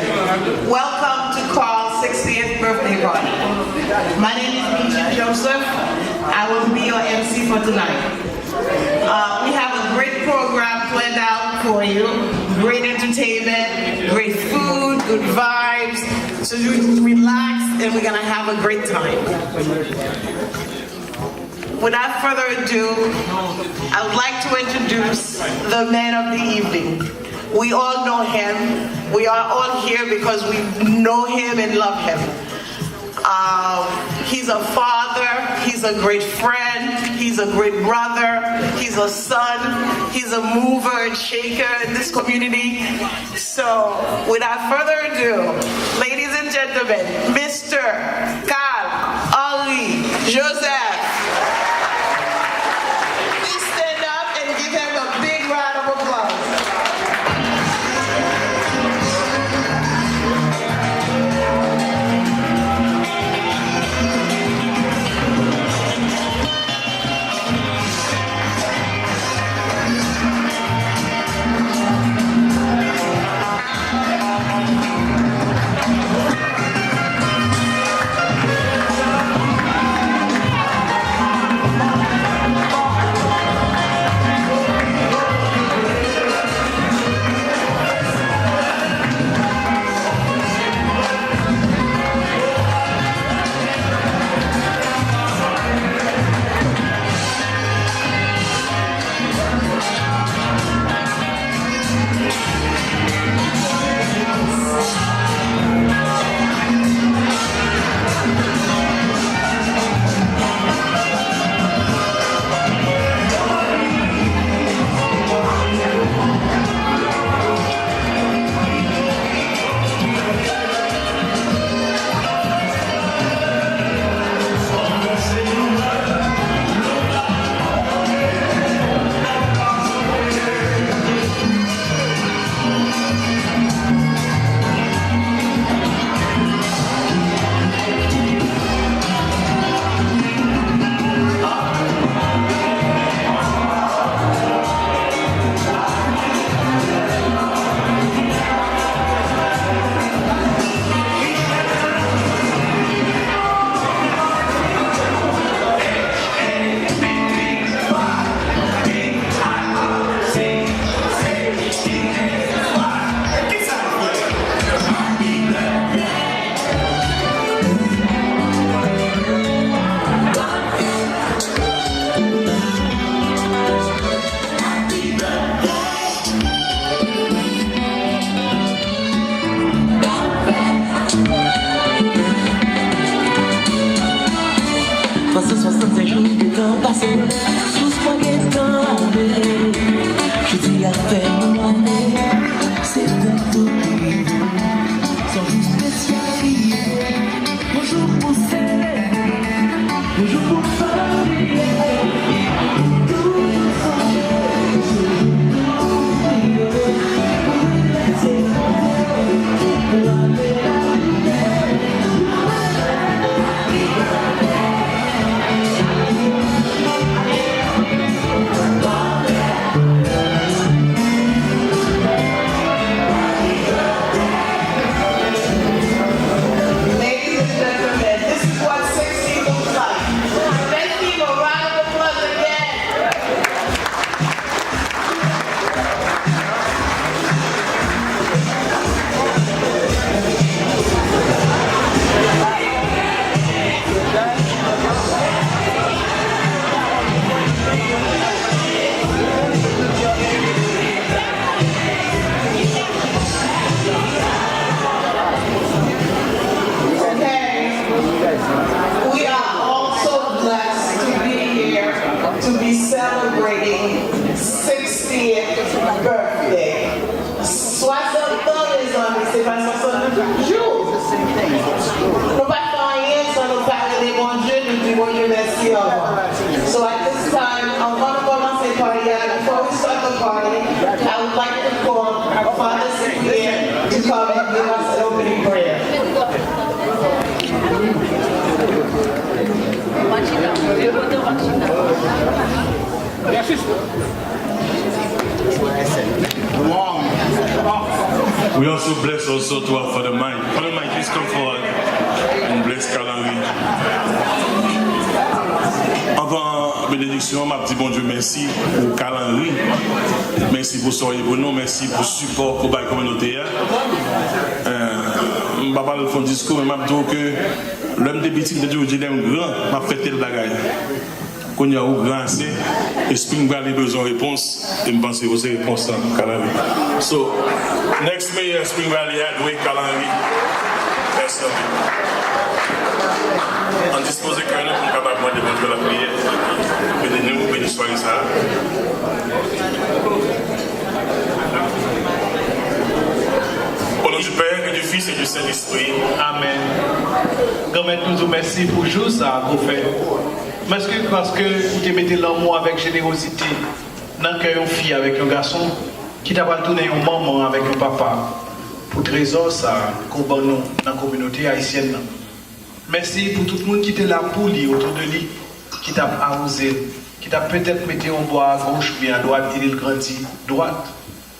gentlemen, welcome to Carl's 60th birthday party. My name is Michi Joseph. I will be your MC for tonight. We have a great program planned out for you. Great entertainment, great food, good vibes. So you relax and we're gonna have a great time. Without further ado, I would like to introduce the man of the evening. We all know him. We are all here because we know him and love him. He's a father, he's a great friend, he's a great brother, he's a son, he's a mover and shaker in this community. So, without further ado, ladies and gentlemen, Mr. Carl Ali Joseph. Please stand up and give him a big round of applause. So at this time, I'm going to commencer par before we start the party, I would like to call our Father Cyprian to come and give us an opening prayer. Long. We also bless also to our Father Mike. Father Mike, please come forward and bless Carl-Henri. Avant bénédiction, m'a dit bon Dieu merci pour Carl-Henri. Merci pour soyez pour nous, merci pour le support pour la communauté. Je ne vais pas parler de fond discours, mais je dis que l'homme des bêtises de Dieu, il est grand, m'a fait tel bagaille. Quand il y a un grand assez, Spring Valley a besoin de réponse, et je pense que c'est une réponse à Carl-Henri. So, next mayor Spring Valley had way Carl-Henri. Merci. On dispose que nous sommes capables de démontrer la prière. Bénis-nous, bénis soyez ça. Au nom du Père et du Fils et du Saint-Esprit. Amen. Grand-mère, nous vous remercions pour juste ça qu'on fait. Parce que vous te mettez l'amour avec générosité dans le cœur d'une fille avec un garçon qui t'a pas tourné une maman avec un papa pour trésor ça qu'on bat nous dans la communauté haïtienne. Merci pour tout le monde qui était là pour lui, autour de lui, qui t'a arrosé, qui t'a peut-être mis en bois à gauche ou bien à droite, et il grandit droite,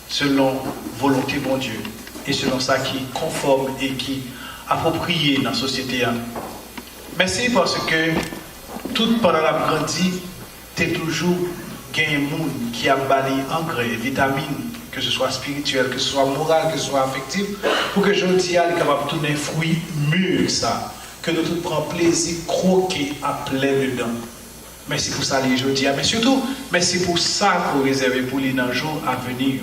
selon volonté bon Dieu, et selon ça qui est conforme et qui est approprié dans la société. Merci parce que tout pendant la grandie, tu es toujours un monde qui a balayé engrais, vitamines, que ce soit spirituel, que ce soit moral, que ce soit affectif, pour que je dis à capable de tourner fruit mûr ça. Que nous tous prenions plaisir, croquer à plein dedans. Merci pour ça, les jeudis. Mais surtout, merci pour ça qu'on réserve pour les jours à venir.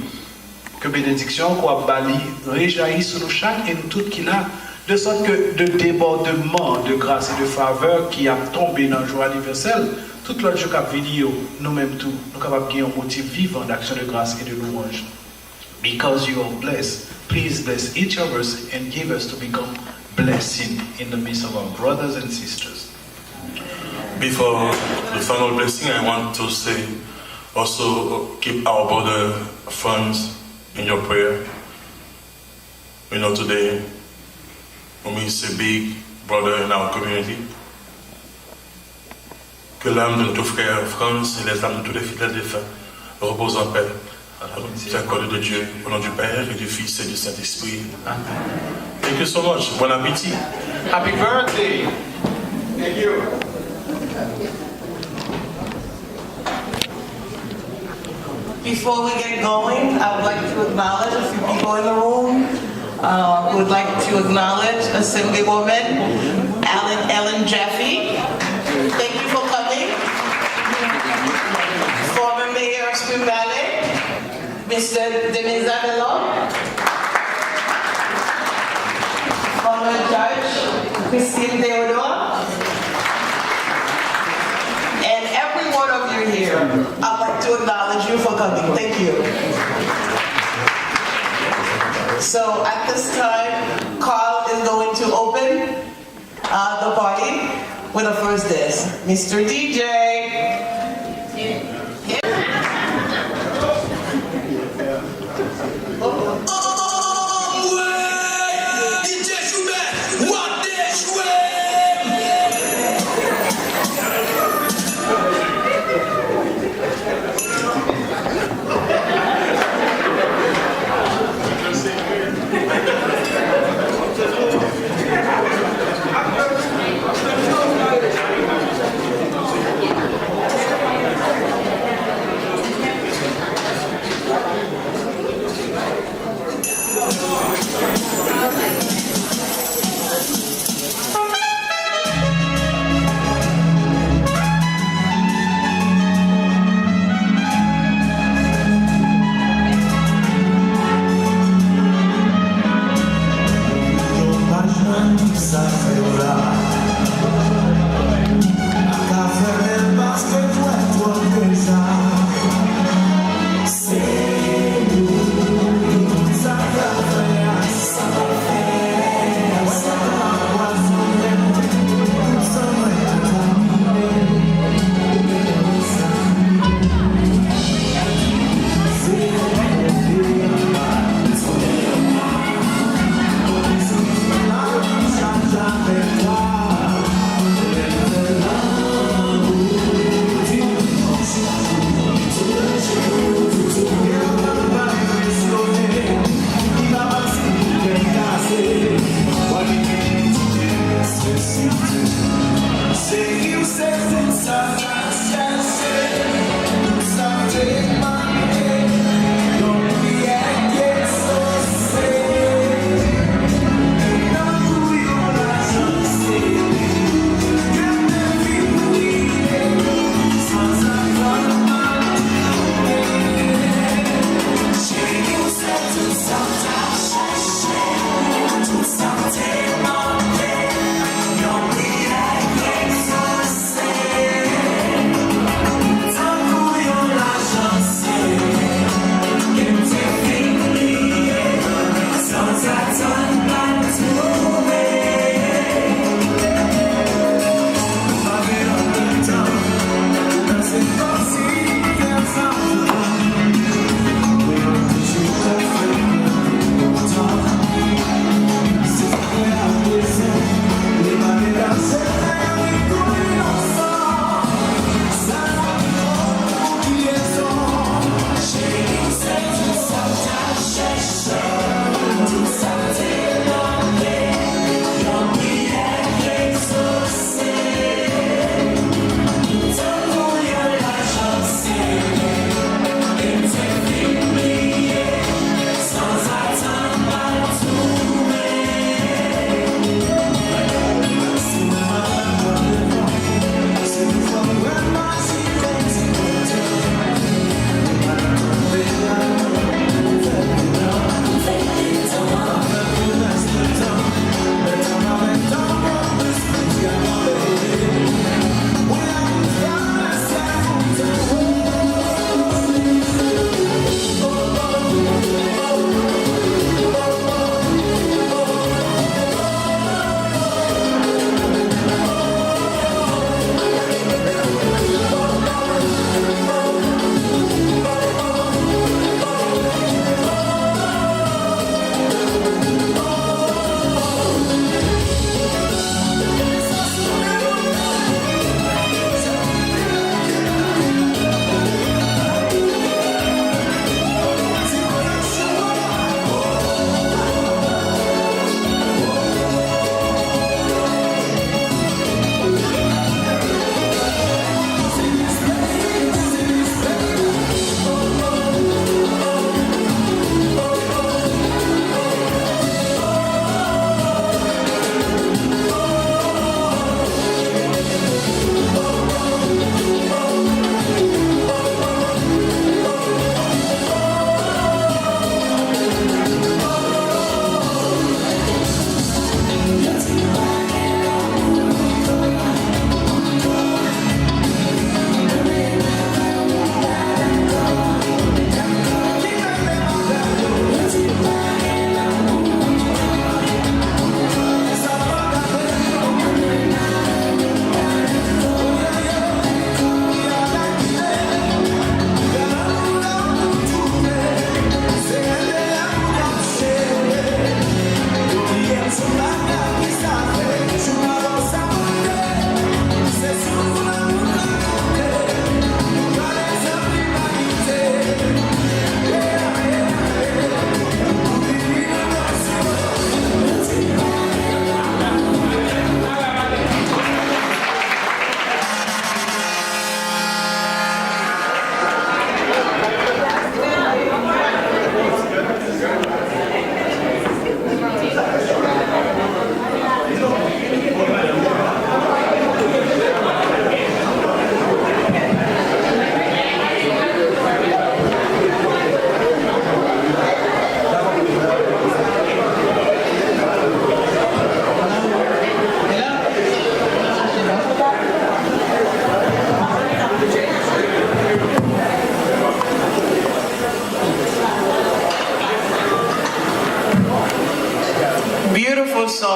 Que bénédiction, qu'on bali, réjaillit sur nous chaque et nous toutes qui là, de sorte que de débordement de grâce et de faveur qui a tombé dans le jour anniversaire, tout l'autre jour qui venir, nous-mêmes tous, nous sommes capables de gagner un motif vivant d'action de grâce et de louange. Because you are blessed, please bless each of us and give us to become blessing in the midst of our brothers and sisters. Before the final blessing, I want to say also keep our brother friends in your prayer. You know, today, when we say big brother in our community, que l'âme de notre frère France et les âmes de tous les fidèles défunts reposent en paix. C'est accordé de Dieu, au nom du Père et du Fils et du Saint-Esprit. Amen. Thank you so much. Bon appétit. Happy birthday. Thank you. Before we get going, I would like to acknowledge a few people in the room. We would like to acknowledge Assemblywoman Ellen Jaffe. Thank you for coming. Former Mayor of Spring Valley, Mr. Demizabello. Former Judge Christine Theodore. And every one of you here, I'd like to acknowledge you for coming. Thank you. So at this time, Carl is going to open the party with a first dance. Mr. DJ.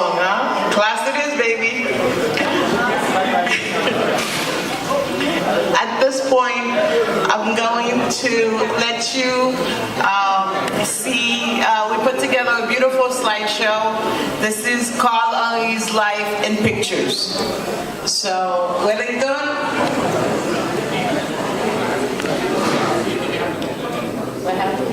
song, huh? Class it is, baby. At this point, I'm going to let you see, we put together a beautiful slideshow. This is Carl Henry's life in pictures. So, Wellington. What happened?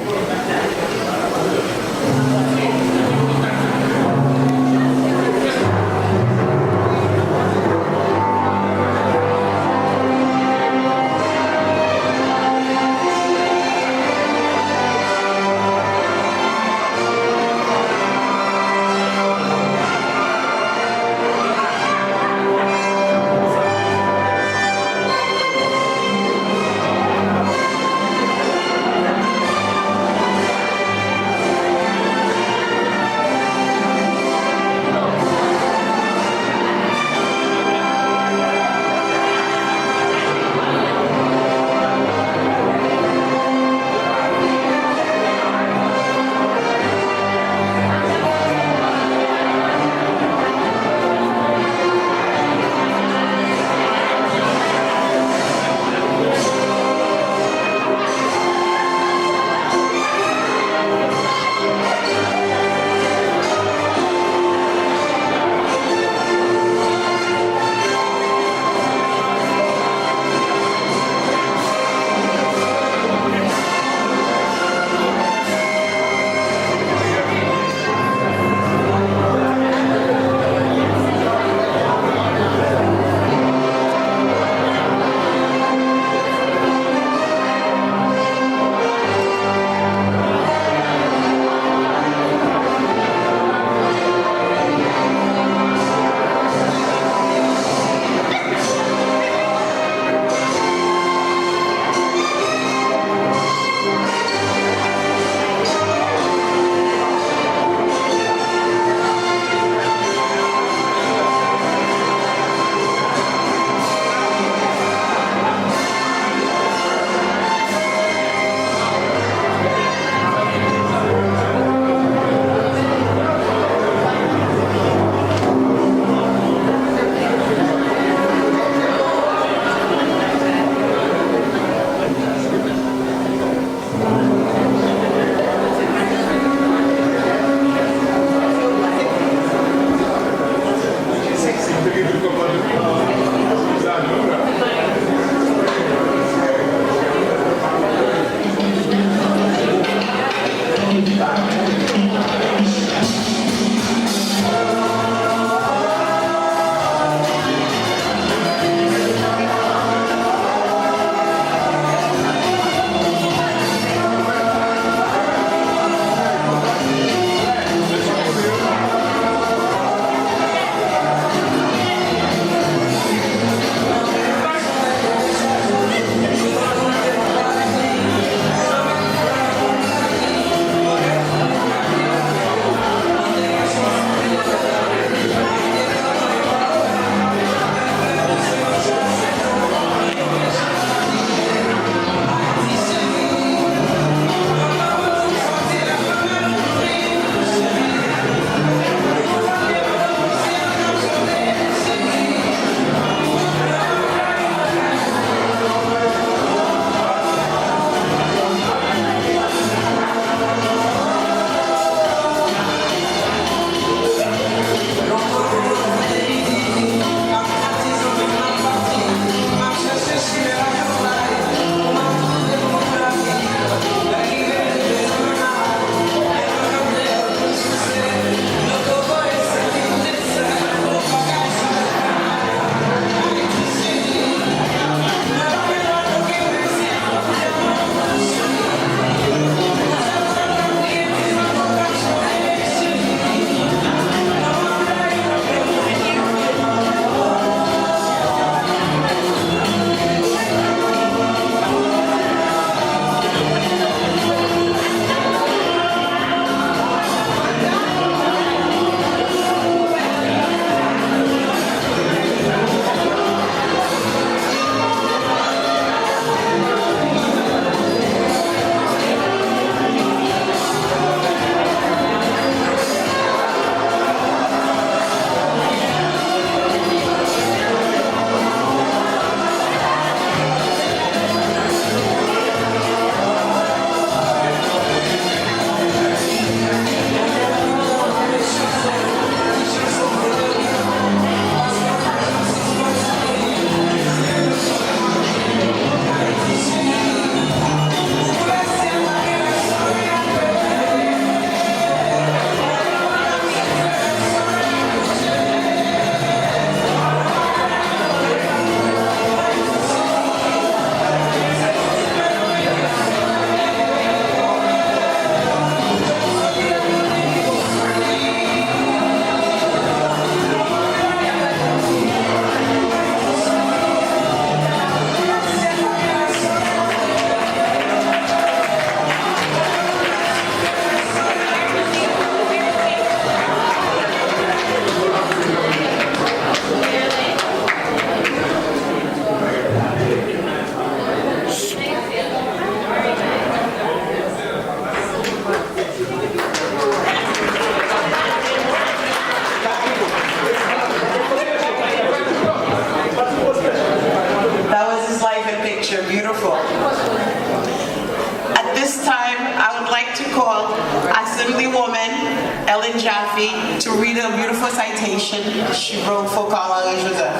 beautiful citation she wrote for Carl-Henri Joseph.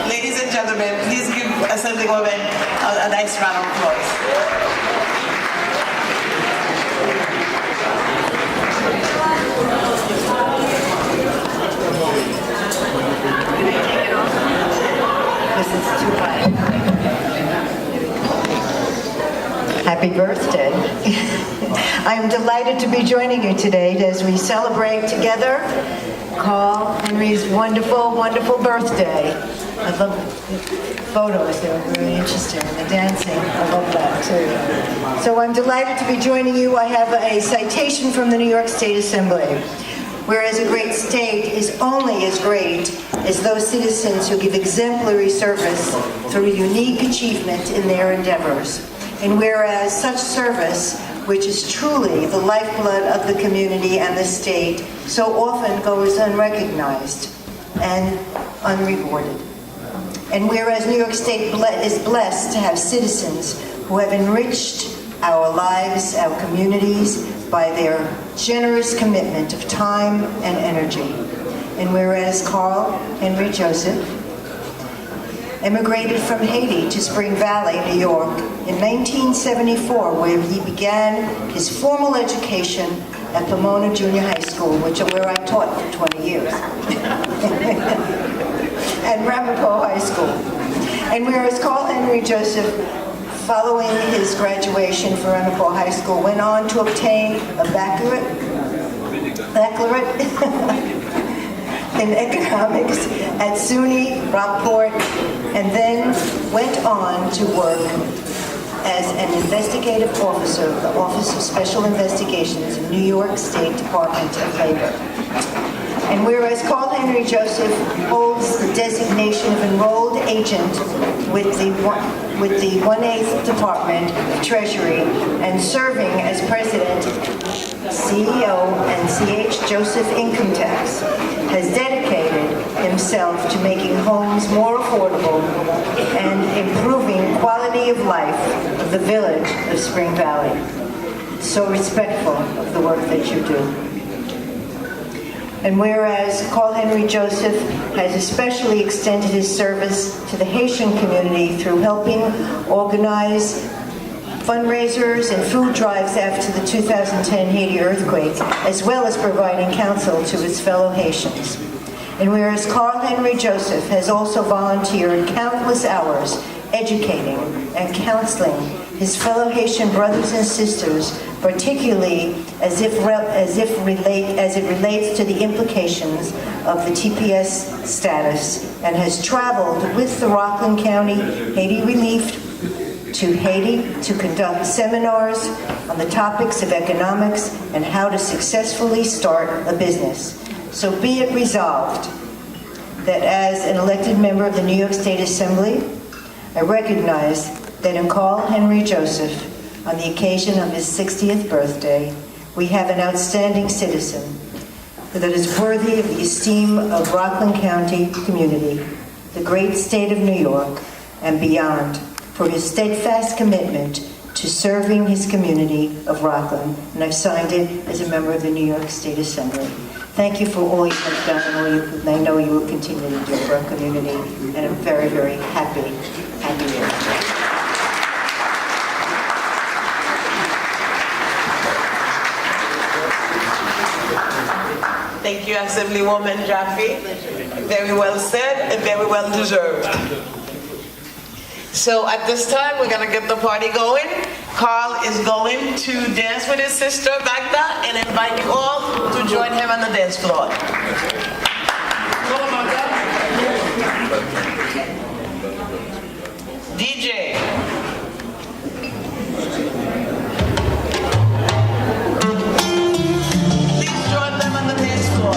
Ladies and gentlemen, please give Assemblywoman a nice round of applause. Happy birthday. I am delighted to be joining you today as we celebrate together Carl-Henri's wonderful, wonderful birthday. I love the photos, they were very interesting, and the dancing, I love that too. So I'm delighted to be joining you. I have a citation from the New York State Assembly. Whereas a great state is only as great as those citizens who give exemplary service through unique achievement in their endeavors. And whereas such service, which is truly the lifeblood of the community and the state, so often goes unrecognized and unrewarded. And whereas New York State is blessed to have citizens who have enriched our lives, our communities, by their generous commitment of time and energy. And whereas Carl-Henri Joseph emigrated from Haiti to Spring Valley, New York in 1974, where he began his formal education at Pomona Junior High School, where I taught for 20 years, and Ramapo High School. And whereas Carl-Henri Joseph, following his graduation from Ramapo High School, went on to obtain a baccalaureate in economics at SUNY Rockport, and then went on to work as an investigative officer of the Office of Special Investigations in New York State Department of Labor. And whereas Carl-Henri Joseph holds the designation of enrolled agent with the 1/8th Department of Treasury and serving as president, CEO, and C.H. Joseph Income Tax, has dedicated himself to making homes more affordable and improving quality of life of the village of Spring Valley. So respectful of the work that you do. And whereas Carl-Henri Joseph has especially extended his service to the Haitian community through helping organize fundraisers and food drives after the 2010 Haiti earthquake, as well as providing counsel to his fellow Haitians. And whereas Carl-Henri Joseph has also volunteered countless hours educating and counseling his fellow Haitian brothers and sisters, particularly as it relates to the implications of the TPS status, and has traveled with the Rockland County Haiti Relief to Haiti to conduct seminars on the topics of economics and how to successfully start a business. So be it resolved that as an elected member of the New York State Assembly, I recognize that in Carl-Henri Joseph, on the occasion of his 60th birthday, we have an outstanding citizen that is worthy of the esteem of Rockland County community, the great state of New York, and beyond, for his steadfast commitment to serving his community of Rockland. And I've signed it as a member of the New York State Assembly. Thank you for all you have done and I know you will continue to do for our community. And I'm very, very happy year. Thank you, Assemblywoman Jaffe. Very well said and very well deserved. So at this time, we're going to get the party going. Carl is going to dance with his sister Magda and invite you all to join him on the dance floor. DJ. Please join them on the dance floor.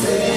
Say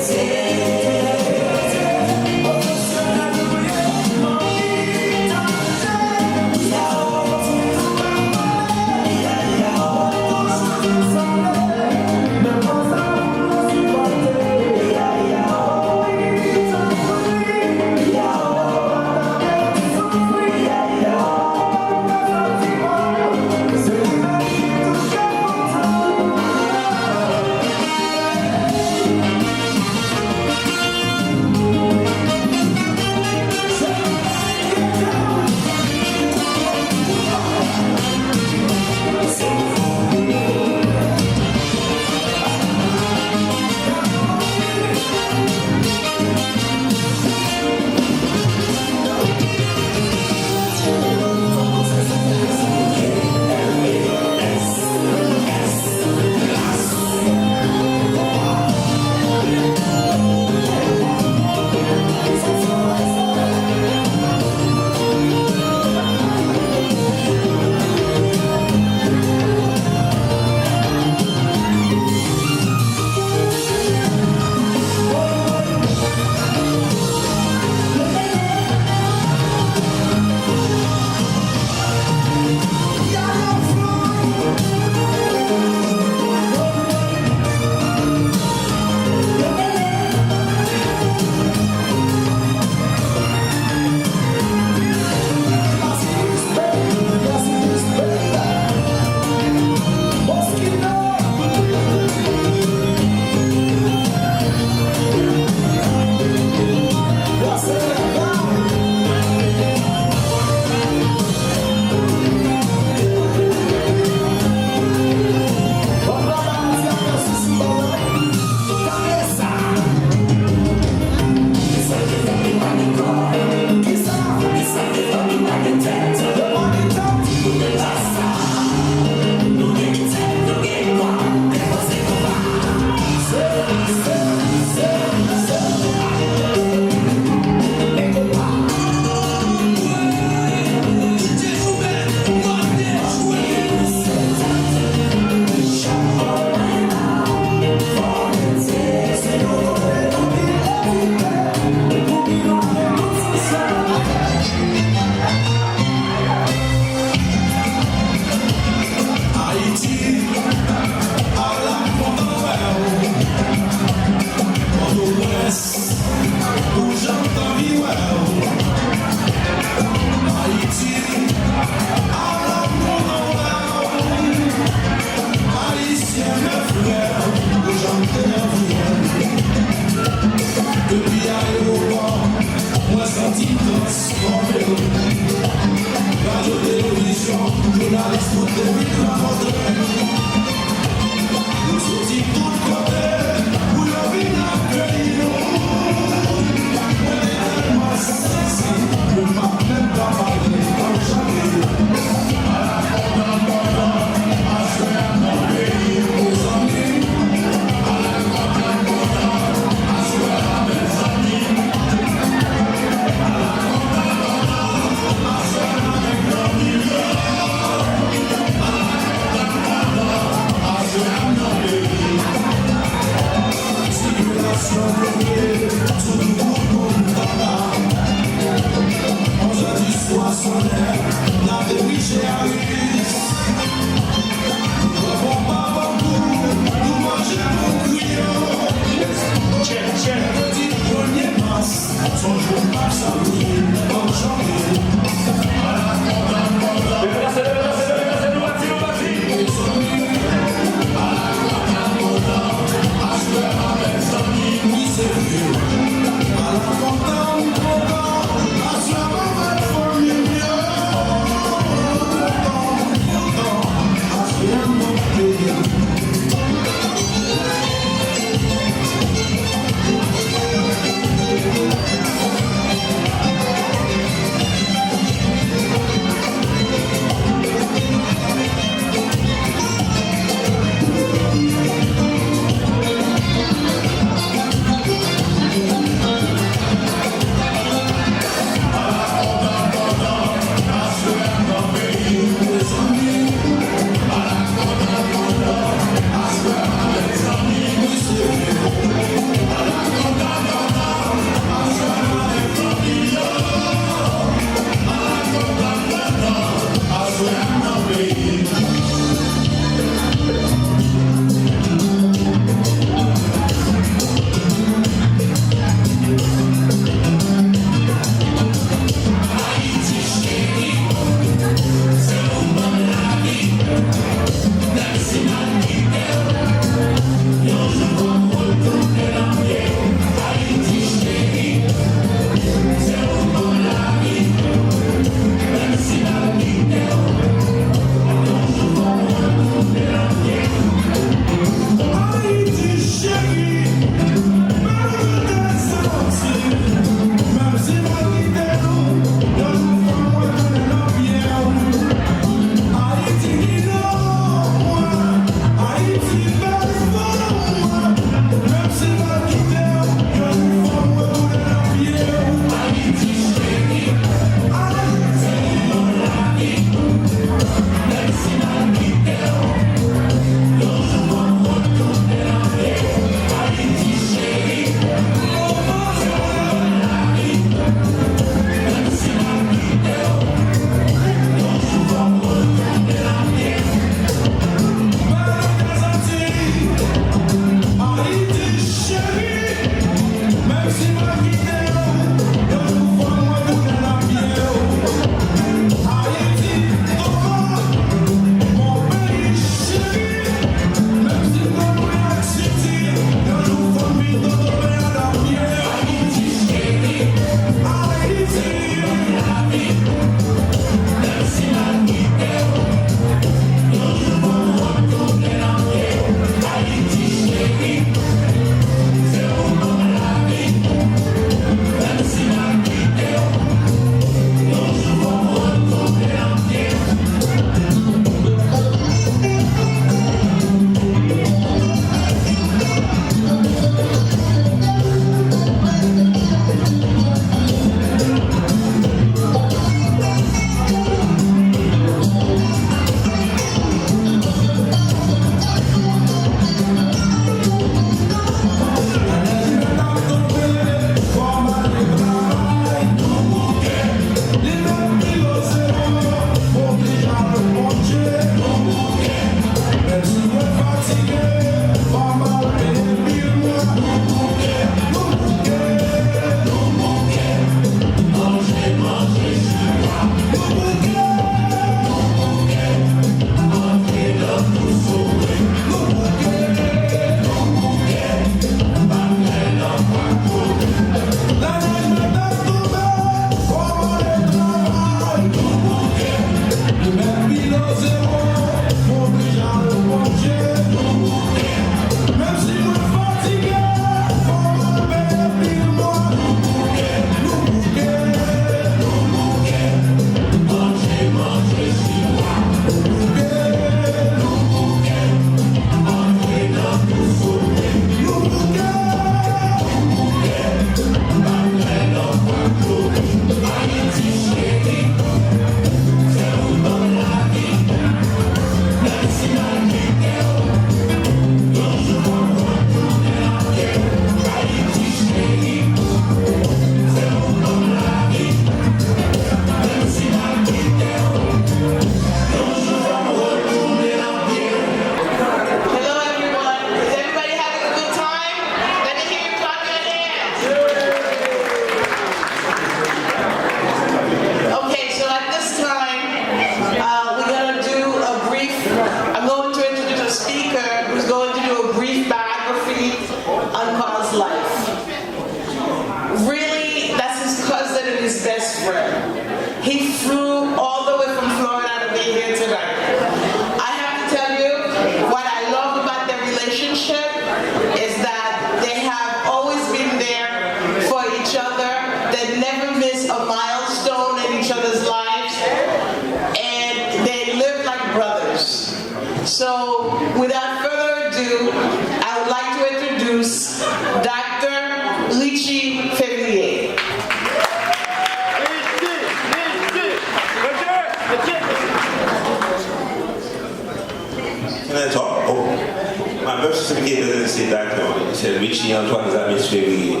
He said, Richie Antoine Zamis Février.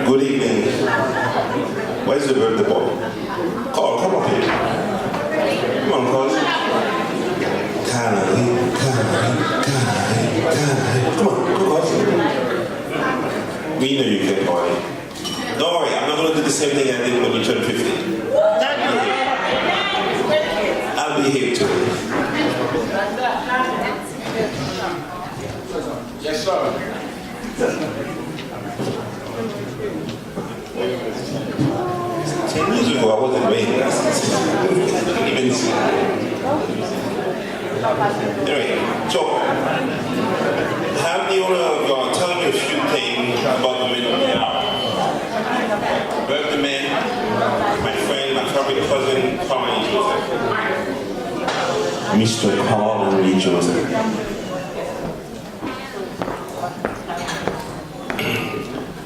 Good evening. Where's the birthday boy? Carl, come up here. Come on, Carl. Come on, Carl. We know you can, boy. Don't worry, I'm not going to do the same thing I did when you turned 50. I'll be here too. Yes, sir. 10 years ago, I wasn't wearing glasses. Even see. Anyway, so, have the honor of telling me a few things about the men of the hour. Birthday man, my friend, my favorite cousin, Carl and Joseph. Mr. Carl and Lee Joseph.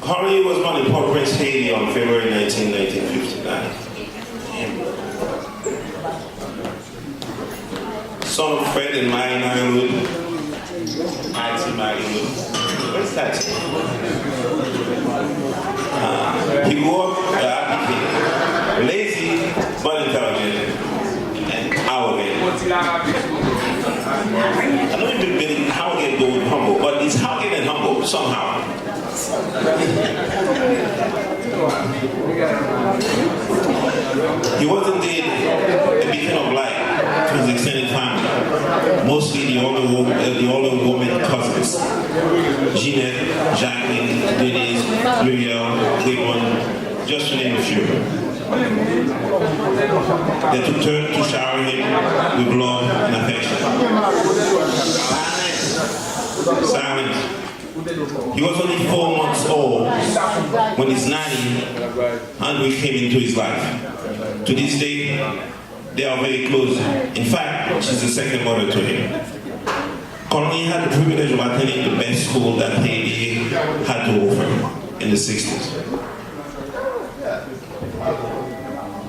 Carly was born in Port-au-Prince, Haiti on February 19, 1959. Son of Fred and Mary Ironwood. Where's that? He grew up lazy, but intelligent, and arrogant. I know you've been arrogant though humble, but he's arrogant and humble somehow. He was indeed a beacon of light to his extended family, mostly the older woman cousins, Jeanette, Jacqueline, Denise, Muriel, Raymond, just to name a few. They took turns to shower him with love and affection. Silence. He was only 4 months old when his nanny, Andre, came into his life. To this day, they are very close. In fact, she's the second mother to him. Colony had the privilege of attending the best school that Haiti had to offer in the 60s.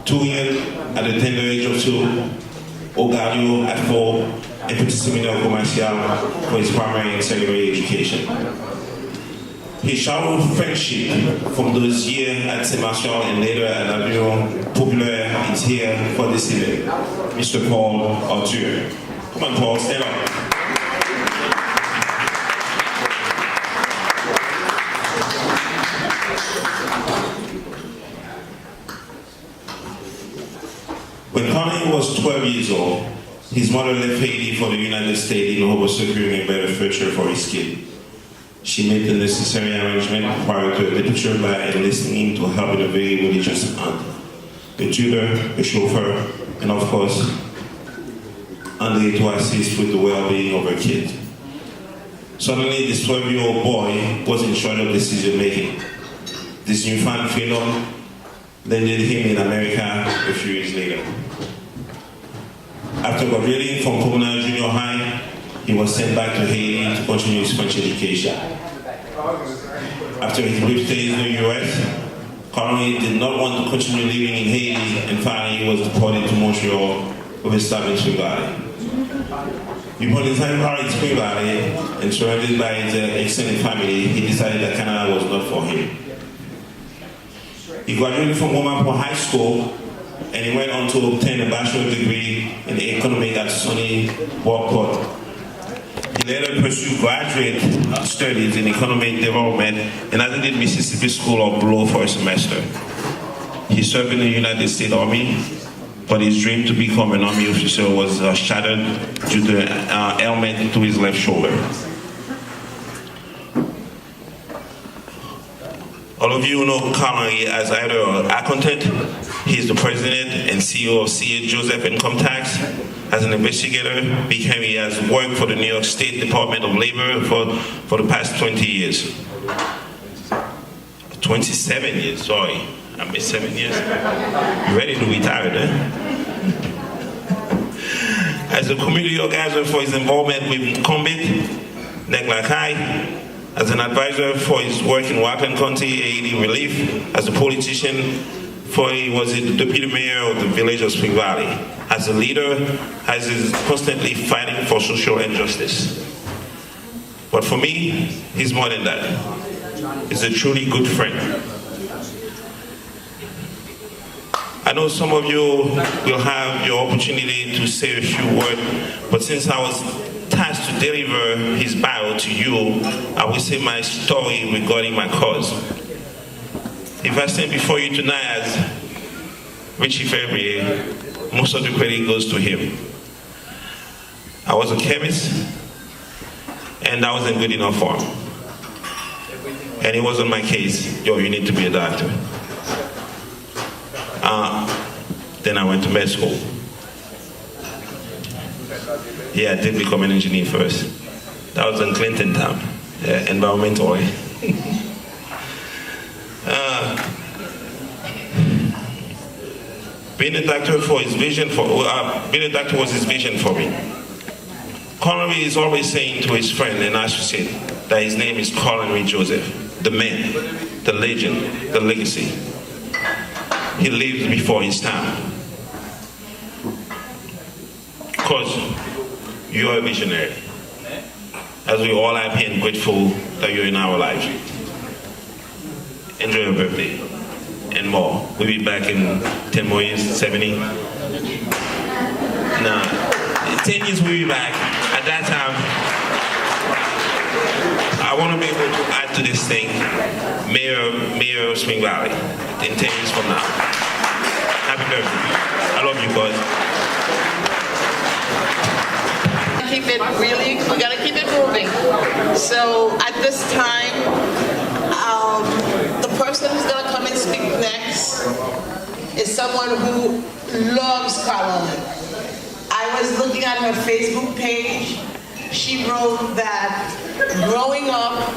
2 years at the tender age of 2, Ogario at 4, and Petit Seminaire Commercial for his primary and secondary education. His childhood friendship from those years at Saint Martial and later at Avion Populaire is here for this event. Mr. Paul Arthur. Come on, Paul, stand up. When Connie was 12 years old, his mother left Haiti for the United States in hope of securing a better future for his kid. She made the necessary arrangement prior to a departure by enlisting him to help in a very religious aunt, a tutor, a chauffeur, and of course, Andre to assist with the well-being of her kid. Suddenly, this 12-year-old boy was in charge of decision making. This newfound freedom landed him in America a few years later. After graduating from Comunal Junior High, he was sent back to Haiti to continue his French education. After his brief stay in the US, Connery did not want to continue living in Haiti, and finally he was deported to Montreal with his stop in Spring Valley. Upon his time in Spring Valley and surrounded by his extended family, he decided that Canada was not for him. He graduated from Montmartre High School, and he went on to obtain a bachelor's degree in economics at SUNY Brockport. He later pursued graduate studies in economic development and attended Mississippi School of Law for a semester. He served in the United States Army, but his dream to become an Army officer was shattered due to ailment to his left shoulder. All of you know Connery as either an accountant, he's the president and CEO of C.H. Joseph Income Tax. As an investigator, he has worked for the New York State Department of Labor for the past 20 years. 27 years, sorry. I missed 7 years. You ready to retire, eh? As a community organizer for his involvement with Combit, Neglakai, as an advisor for his work in Rockland County, Haiti Relief, as a politician for he was the deputy mayor of the village of Spring Valley. As a leader, as is constantly fighting for social injustice. But for me, he's more than that. He's a truly good friend. I know some of you will have your opportunity to say a few words, but since I was tasked to deliver his bio to you, I will say my story regarding my cause. If I stand before you tonight as Richie February, most of the credit goes to him. I was a chemist, and that wasn't good enough for him. And he was on my case, yo, you need to be a doctor. Then I went to med school. Yeah, I did become an engineer first. That was in Clinton time, environmental. Being a doctor being a doctor was his vision for me. Colin is always saying to his friend and associate that his name is Colin Reed Joseph, the man, the legend, the legacy. He lived before his time. Because you are a visionary. As we all are being grateful that you're in our lives. Enjoy your birthday and more. We'll be back in 10 more years, 70. Nah, 10 years we'll be back. At that time, I want to be able to add to this thing, Mayor of Spring Valley, in 10 years from now. Happy birthday. I love you, guys. We gotta keep it moving. So at this time, the person who's gonna come and speak next is someone who loves Carolyn. I was looking at her Facebook page. She wrote that growing up,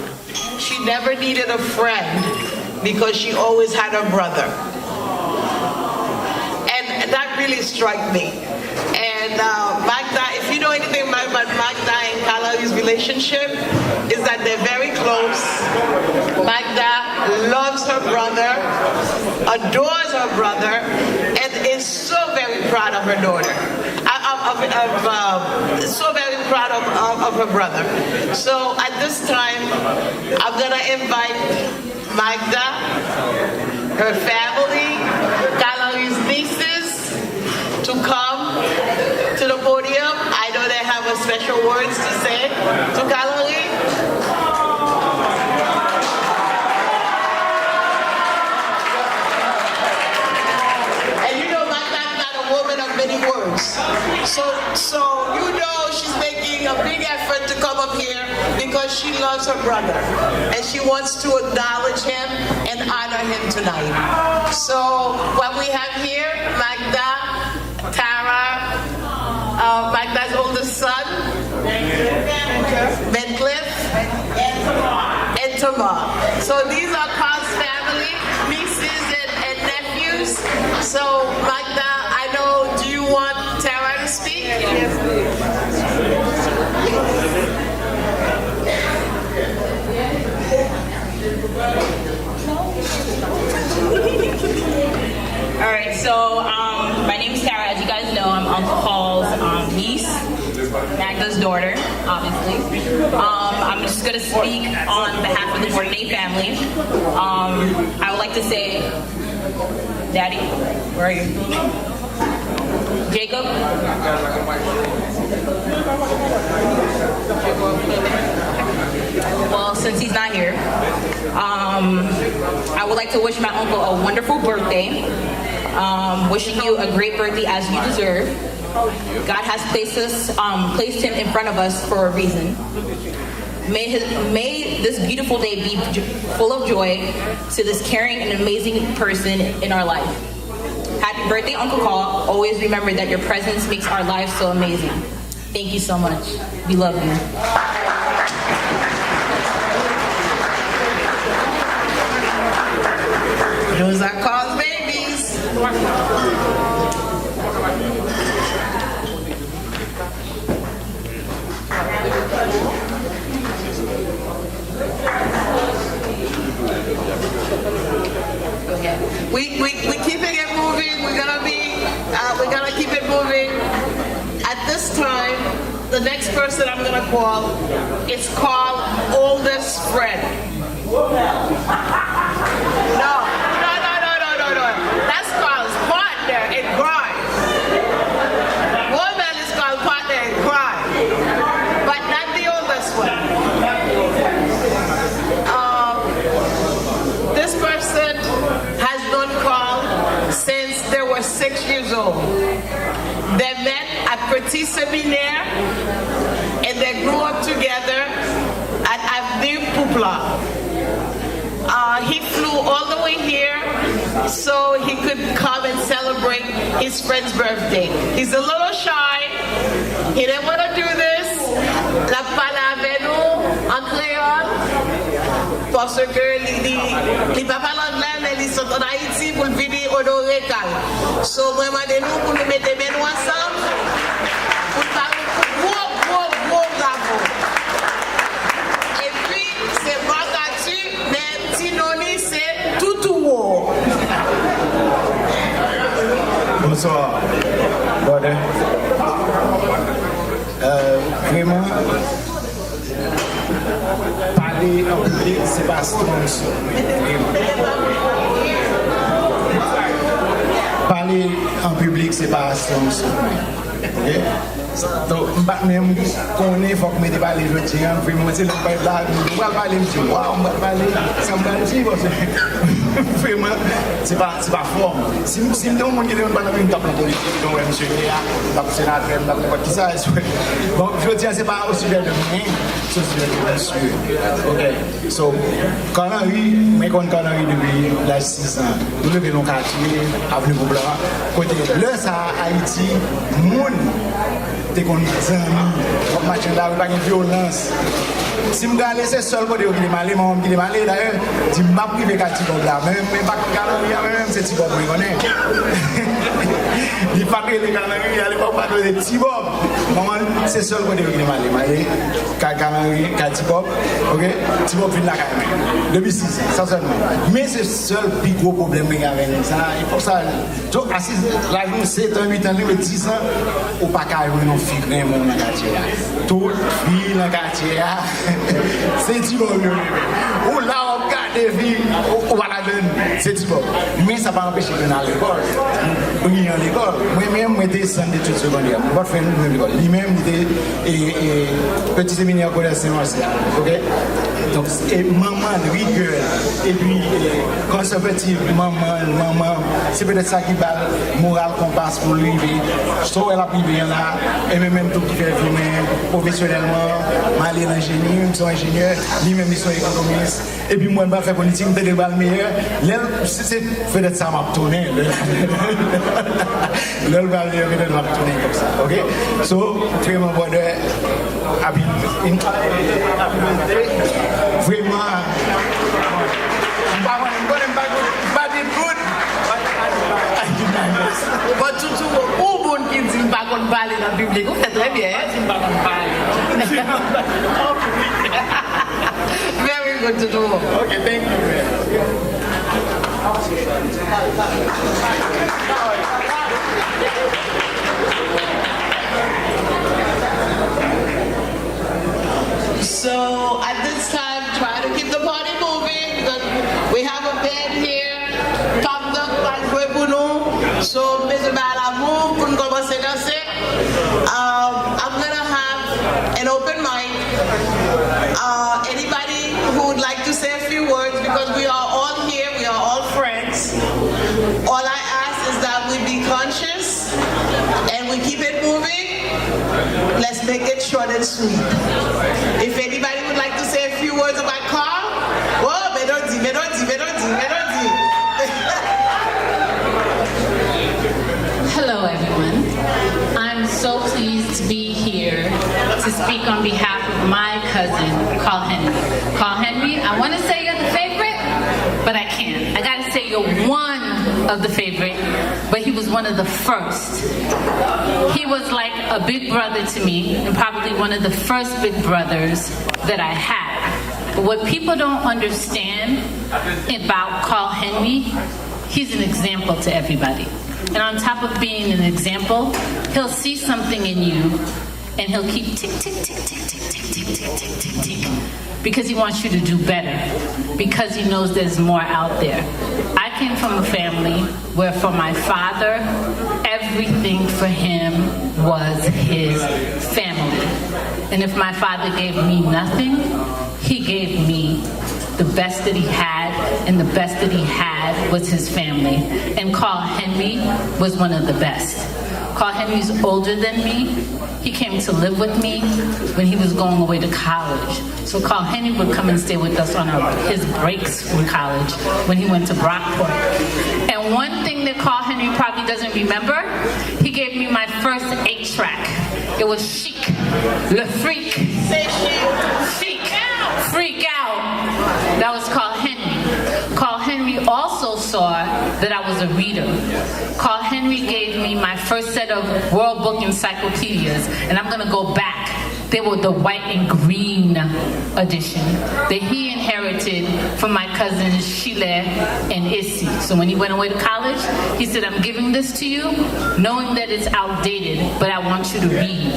she never needed a friend because she always had a brother. And that really struck me. And Magda, if you know anything about Magda and Kalali's relationship, is that they're very close. Magda loves her brother, adores her brother, and is so very proud of her daughter. So very proud of her brother. So at this time, I'm gonna invite Magda, her family, Kalali's nieces, to come to the podium. I know they have a special words to say to Kalali. And you know Magda's not a woman of many words. So you know she's making a big effort to come up here because she loves her brother. And she wants to acknowledge him and honor him tonight. So what we have here, Magda, Tara, Magda's oldest son, Bencliff, and Tamar. So these are Carl's family, nieces and nephews. So Magda, I know, do you want Tara to speak? Yes, All right, so my name is Tara. As you guys know, I'm Uncle Paul's niece, Magda's daughter, obviously. I'm just going to speak on behalf of the Bourdonnais family. I would like to say, Daddy, where are you? Jacob? Well, since he's not here, I would like to wish my uncle a wonderful birthday. Wishing you a great birthday as you deserve. God has placed him in front of us for a reason. May this beautiful day be full of joy to this caring and amazing person in our life. Happy birthday, Uncle Carl. Always remember that your presence makes our lives so amazing. Thank you so much. We love you. Those are Carl's babies. We keep it the next person I'm gonna call is called oldest friend. No. That's called partner in crime. Woman is called partner in crime, but not the oldest one. This person has known Carl since they were 6 years old. They met at Petit Seminaire and they grew up together at Avenue Poupla. He flew all the way here so he could come and celebrate his friend's birthday. He's a little shy. He didn't want to do this. La parle avec nous en créole parce que les papas l'anglais mais ils sont en Haïti pour venir honorer Cal. So moi demandé nous pour nous mettre les mains ensemble pour parler gros bravo. Et puis c'est Bagatu mais Tinoni c'est Toutou. Bonsoir. Brother. Vraiment, parler en public, c'est pas strong. Parler en public, c'est pas strong. Ok? Donc, même qu'on est, il faut que je me parle les autres. Vraiment, c'est le peuple là. On va parler, je dis, waouh, on va parler. Ça me va dire, vraiment, c'est pas fort. Si nous avons une table politique, donc, monsieur le sénateur, qui ça, donc, je veux dire, c'est pas au sujet de moi, c'est au sujet de monsieur. Ok? So, quand on a eu, mais quand on a eu depuis l'âge 6 ans, nous devons nous quartier, avenue Poupla, côté, là, ça, Haïti, monde, t'es qu'on est amis, on marche là, on pas de violence. Si je vais laisser seul pour dire qu'il est malé, moi, il est malé, d'ailleurs, je ne vais pas priver qu'à Tibob là, même pas que même c'est Tibob, je connais. Il n'est pas que les Canaries, il n'est pas de Tibob. Maman, c'est seul pour dire qu'il est malé, Canaries, qu'à Tibob, ok? Tibob vient là quand même, depuis 6 ans, ça seulement. Mais c'est le seul plus gros problème qu'il y a avec ça. Il faut ça, la journée 7 ans, 8 ans, 10 ans, ou pas qu'à avoir une fille dans le quartier. Toute fille dans le quartier. C'est Tibob. Ou là, on garde des filles, on va la donner. C'est Tibob. Mais ça ne va pas empêcher de aller à l'école. On y est à l'école. Moi-même, je descends d'études secondaires. Je vais faire une école. Lui-même, il était petit séminaire collège Saint-Martial. Ok? Donc, maman, rigueur, et puis conservative, maman, c'est peut-être ça qui va le moral qu'on passe pour lui. So, elle a privé là, et même tout qui fait vivre professionnellement, mal est ingénieur, ils sont ingénieurs, lui-même ils sont économistes, et puis moi je vais faire politique, je vais faire le meilleur. C'est peut-être ça m'a tourné. Là, je vais m'a tourné comme ça. Ok? So, vraiment, happy vraiment, But tout au bon qui dit pas qu'on parle dans le public, vous faites très bien. Very good to do. okay, thank you. So at this time, try to keep the party moving because we have a band here, topped up by Kwebuno. So, Mr. Balamu, couldn't go and danser. I'm gonna have an open mic. Anybody who would like to say a few words, because we are all here, we are all friends. All I ask is that we be conscious and we keep it moving. Let's make it short and sweet. If anybody would like to say a few words about Carl, oh, Melody. Hello, everyone. I'm so pleased to be here to speak on behalf of my cousin, Carl Henry. Carl Henry, I want to say you're the favorite, but I can't. I got to say you're one of the favorite, but he was one of the first. He was like a big brother to me, and probably one of the first big brothers that I had. But what people don't understand about Carl Henry, he's an example to everybody. And on top of being an example, he'll see something in you and he'll keep tick, tick, tick, tick, tick, tick, tick, tick, tick, tick, tick, because he wants you to do better, because he knows there's more out there. I came from a family where for my father, everything for him was his family. And if my father gave me nothing, he gave me the best that he had, and the best that he had was his family. And Carl Henry was one of the best. Carl Henry's older than me. He came to live with me when he was going away to college. So Carl Henry would come and stay with us on his breaks from college when he went to Brockport. And one thing that Carl Henry probably doesn't remember, he gave me my first 8-track. It was Chic, Le Freak. Say Chic. Freak Out. That was Carl Henry. Carl Henry also saw that I was a reader. Carl Henry gave me my first set of World Book encyclopedias, and I'm gonna go back. They were the white and green edition that he inherited from my cousins Sheila and Issy. So when he went away to college, he said, I'm giving this to you, knowing that it's outdated, but I want you to read.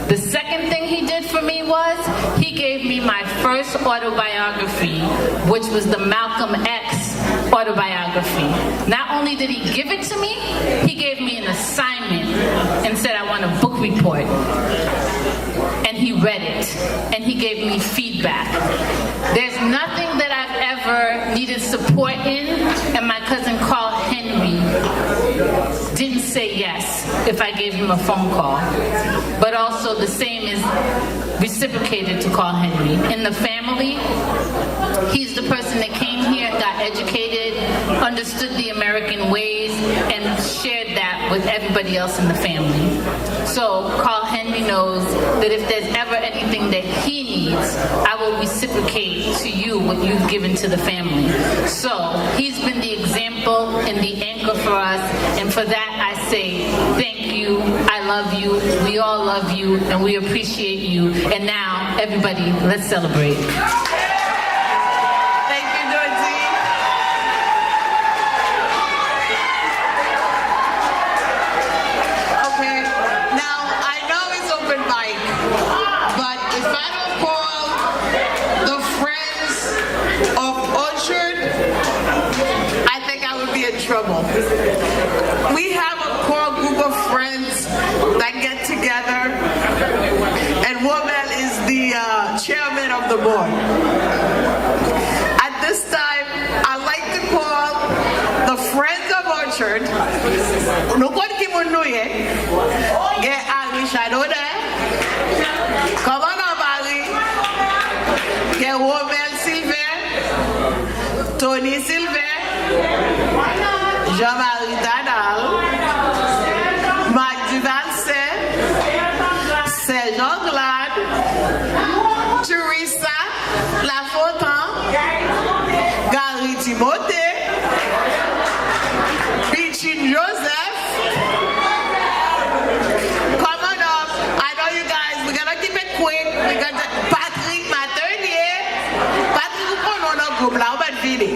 The second thing he did for me was, he gave me my first autobiography, which was the Malcolm X autobiography. Not only did he give it to me, he gave me an assignment and said, I want a book report. And he read it, and he gave me feedback. There's nothing that I've ever needed support in, and my cousin Carl Henry didn't say yes if I gave him a phone call. But also the same is reciprocated to Carl Henry. In the family, he's the person that came here, got educated, understood the American ways, and shared that with everybody else in the family. So Carl Henry knows that if there's ever anything that he needs, I will reciprocate to you what you've given to the family. So he's been the example and the anchor for us, and for that I say thank you, I love you, we all love you, and we appreciate you. And now, everybody, let's celebrate. Trouble. We have a core group of friends that get together, and Womel is the chairman of the board. At this time, I'd like to call the Friends of Orchard. Get Ari Shadow there. Come on up, Ari. Get Womel Silver, Tony Silver, Jean-Marie Danal, Marc Duvalset, Sergent Glad, Teresa Lafontaine, Gary Timothée, Richie Joseph. Come on up. I know you guys, we're gonna keep it quick. We got Patrick Maternier. Patrick, vous prenez notre groupe là, on va te vider.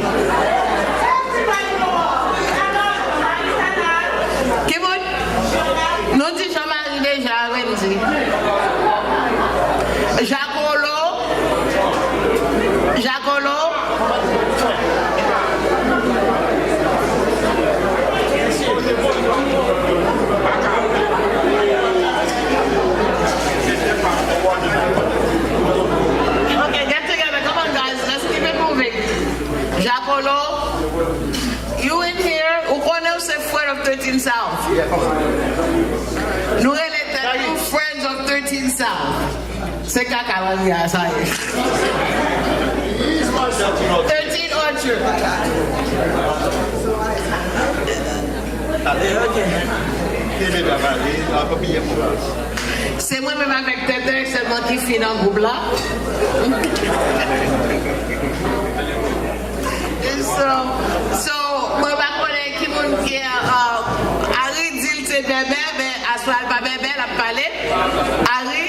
Non, dis Jean-Marie déjà, oui, Jacolo. Okay, get together. Come on, guys. Let's keep it moving. Jacolo, you in here? Who connaît ces frères of 13 South? Nous sommes friends of 13 South. C'est caca, ça y est. 13 Orchard. C'est moi-même avec Tete seulement qui finit dans le groupe là. So, moi, je connais qui moun qui Harry dit c'est bébé, mais à soi pas bébé, la palette. Harry.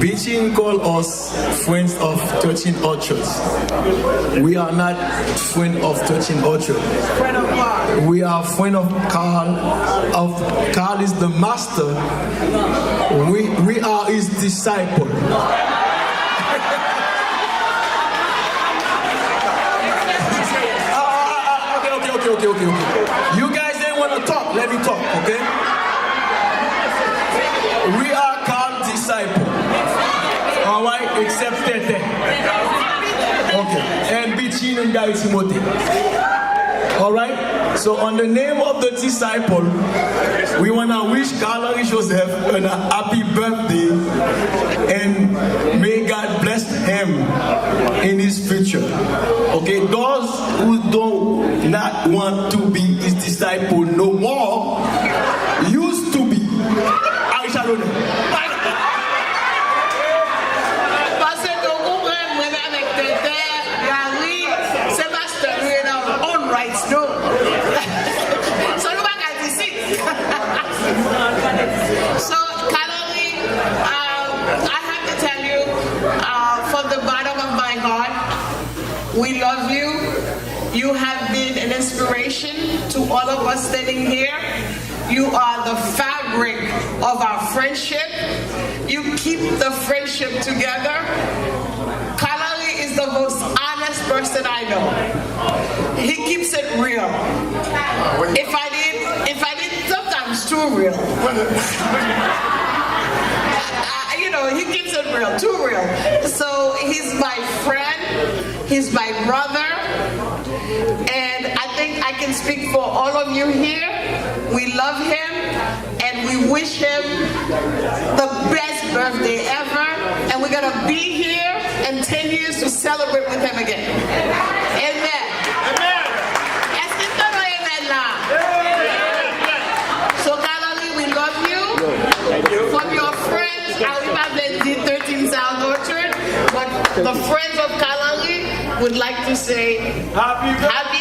Beijing call us friends of 13 Orchards. We are not friends of 13 Orchards. Friend of God. We are friends of Carl. Carl is the master. We are his disciple. Okay. You guys didn't want to talk. Let me talk, okay? We are Carl's disciple. All right, except Tete. Okay, and Bichin and Guy Timothy. All right. So on the name of the disciple, we wanna wish Carl Joseph a happy birthday, and may God bless him in his future. Okay, those who do not want to be his disciple no more used to be. I shall know. Parce que vous prenez avec Tete, Gary, Sébastien, we in our own rights, no. So nous pas qu'à ici. So, Kalali, I have to tell you, from the bottom of my heart, we love you. You have been an inspiration to all of us standing here. You are the fabric of our friendship. You keep the friendship together. Kalali is the most honest person I know. He keeps it real. If I did sometimes too real. You know, he keeps it real, too real. So he's my friend, he's my brother, and I think I can speak for all of you here. We love him, and we wish him the best birthday ever, and we're gonna be here in 10 years to celebrate with him again. Amen. So Kalali, we love you. From your friends, I will have the 13 South Orchard, but the friends of Kalali would like to say happy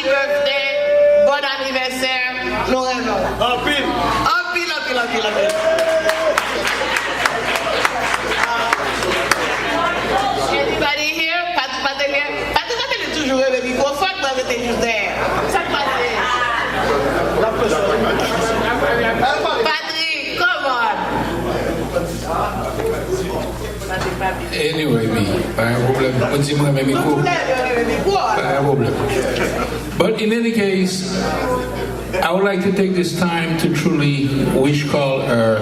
birthday, bon anniversaire, Loreno. Happy. Anybody here? Patrick est toujours le microphone, mais t'es juste there. Ça passe. Patrick, come on. Anyway, pas un problème. Continue avec micro. Pas un problème. But in any case, I would like to take this time to truly wish Carl a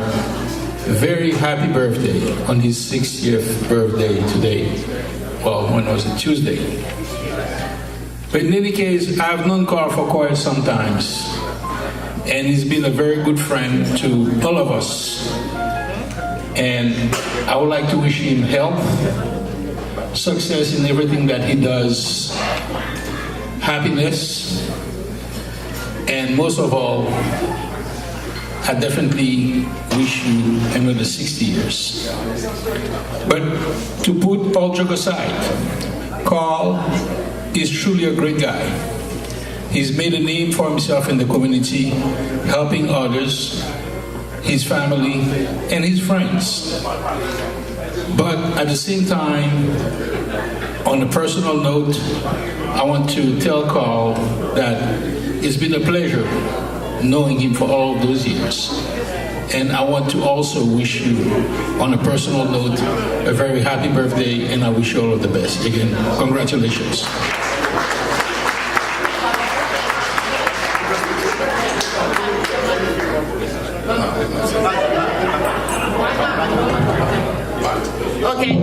very happy birthday on his 60th birthday today. Well, when was it? Tuesday. But in any case, I've known Carl for quite some time, and he's been a very good friend to all of us. And I would like to wish him health, success in everything that he does, happiness, and most of all, I definitely wish you another 60 years. But to put all joke aside, Carl is truly a great guy. He's made a name for himself in the community, helping others, his family, and his friends. But at the same time, on a personal note, I want to tell Carl that it's been a pleasure knowing him for all of those years. And I want to also wish you, on a personal note, a very happy birthday, and I wish you all of the best. Again, congratulations. Okay.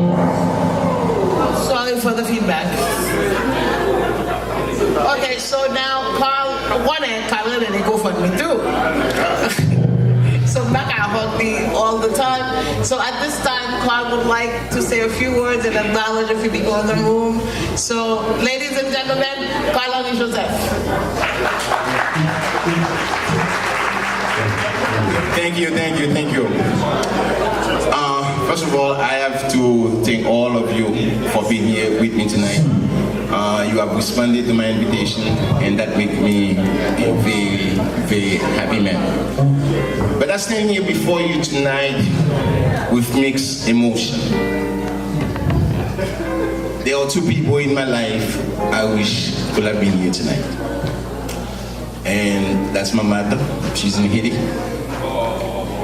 Sorry for the feedback. Okay, so now Carl, one hand, Carl, and they go for me too. So back I hug me all the time. So at this time, Carl would like to say a few words and acknowledge a few people in the room. So, ladies and gentlemen, Carl and Joseph. Thank you. First of all, I have to thank all of you for being here with me tonight. You have responded to my invitation, and that makes me a very, very happy man. But I stand here before you tonight with mixed emotion. There are two people in my life I wish could have been here tonight. And that's my mother, she's in Haiti,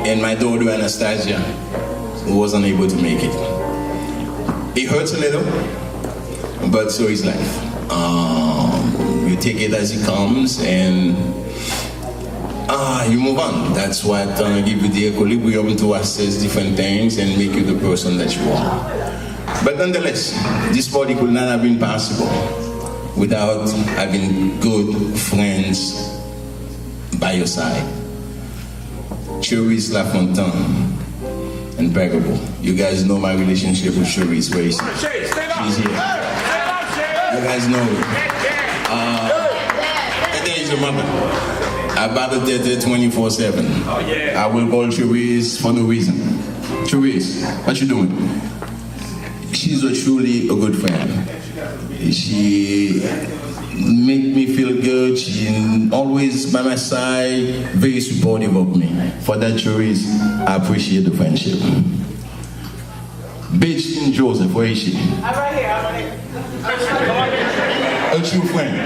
and my daughter Anastasia, who wasn't able to make it. It hurts a little, but so is life. You take it as it comes, and you move on. That's what give you the equilibrium to assess different things and make you the person that you are. But nonetheless, this party could not have been possible without having good friends by your side. Cherise Lafontaine and Begable. You guys know my relationship with Cherise. Where is she? She's here. You guys know it. And there is your mother. I battle there 24/7. I will call Cherise for no reason. Cherise, what you doing? She's truly a good friend. She make me feel good. She always by my side, very supportive of me. For that, Cherise, I appreciate the friendship. Bitch Joseph, where is she? I'm right here. A true friend.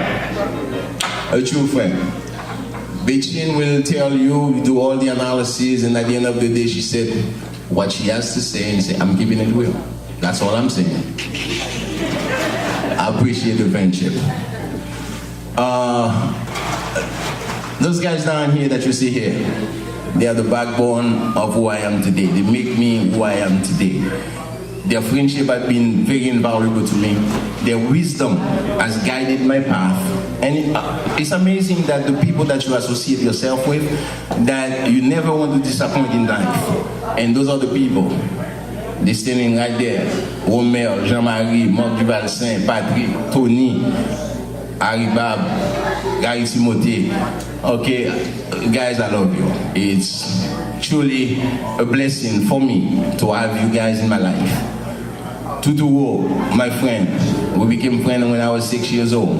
A true friend. Beijing will tell you, do all the analysis, and at the end of the day, she said what she has to say, and say, I'm keeping it real. That's all I'm saying. I appreciate the friendship. Those guys down here that you see here, they are the backbone of who I am today. They make me who I am today. Their friendship has been very invaluable to me. Their wisdom has guided my path. And it's amazing that the people that you associate yourself with, that you never want to disappoint in life. And those are the people. They're standing right there. Romer, Jean-Marie, Marc Duval Saint, Patrick, Tony, Harry Bab, Gary Simote. Okay, guys, I love you. It's truly a blessing for me to have you guys in my life. Tutu Wo, my friend, we became friends when I was 6 years old.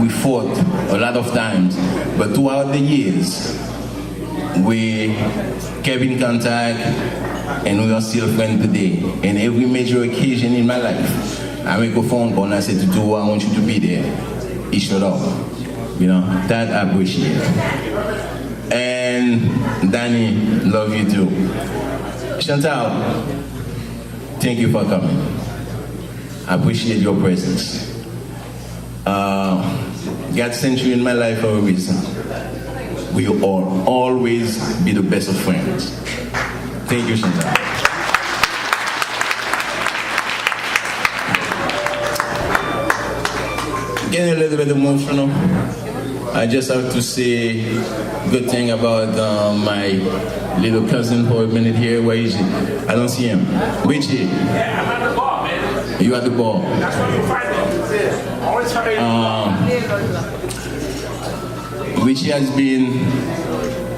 We fought a lot of times, but throughout the years, we kept in contact, and we are still friends today. And every major occasion in my life, I make a phone call and I say, Tutu, I want you to be there. He showed up. You know, that I appreciate. And Danny, love you too. Chantal, thank you for coming. I appreciate your presence. God sent you in my life for a reason. We will always be the best of friends. Thank you, Chantal. Getting a little bit emotional. I just have to say good thing about my little cousin for a minute here. Where is he? I don't see him. Which he? Yeah, I'm at the ball, man. You at the ball. That's what you fight on. Always fight. Which has been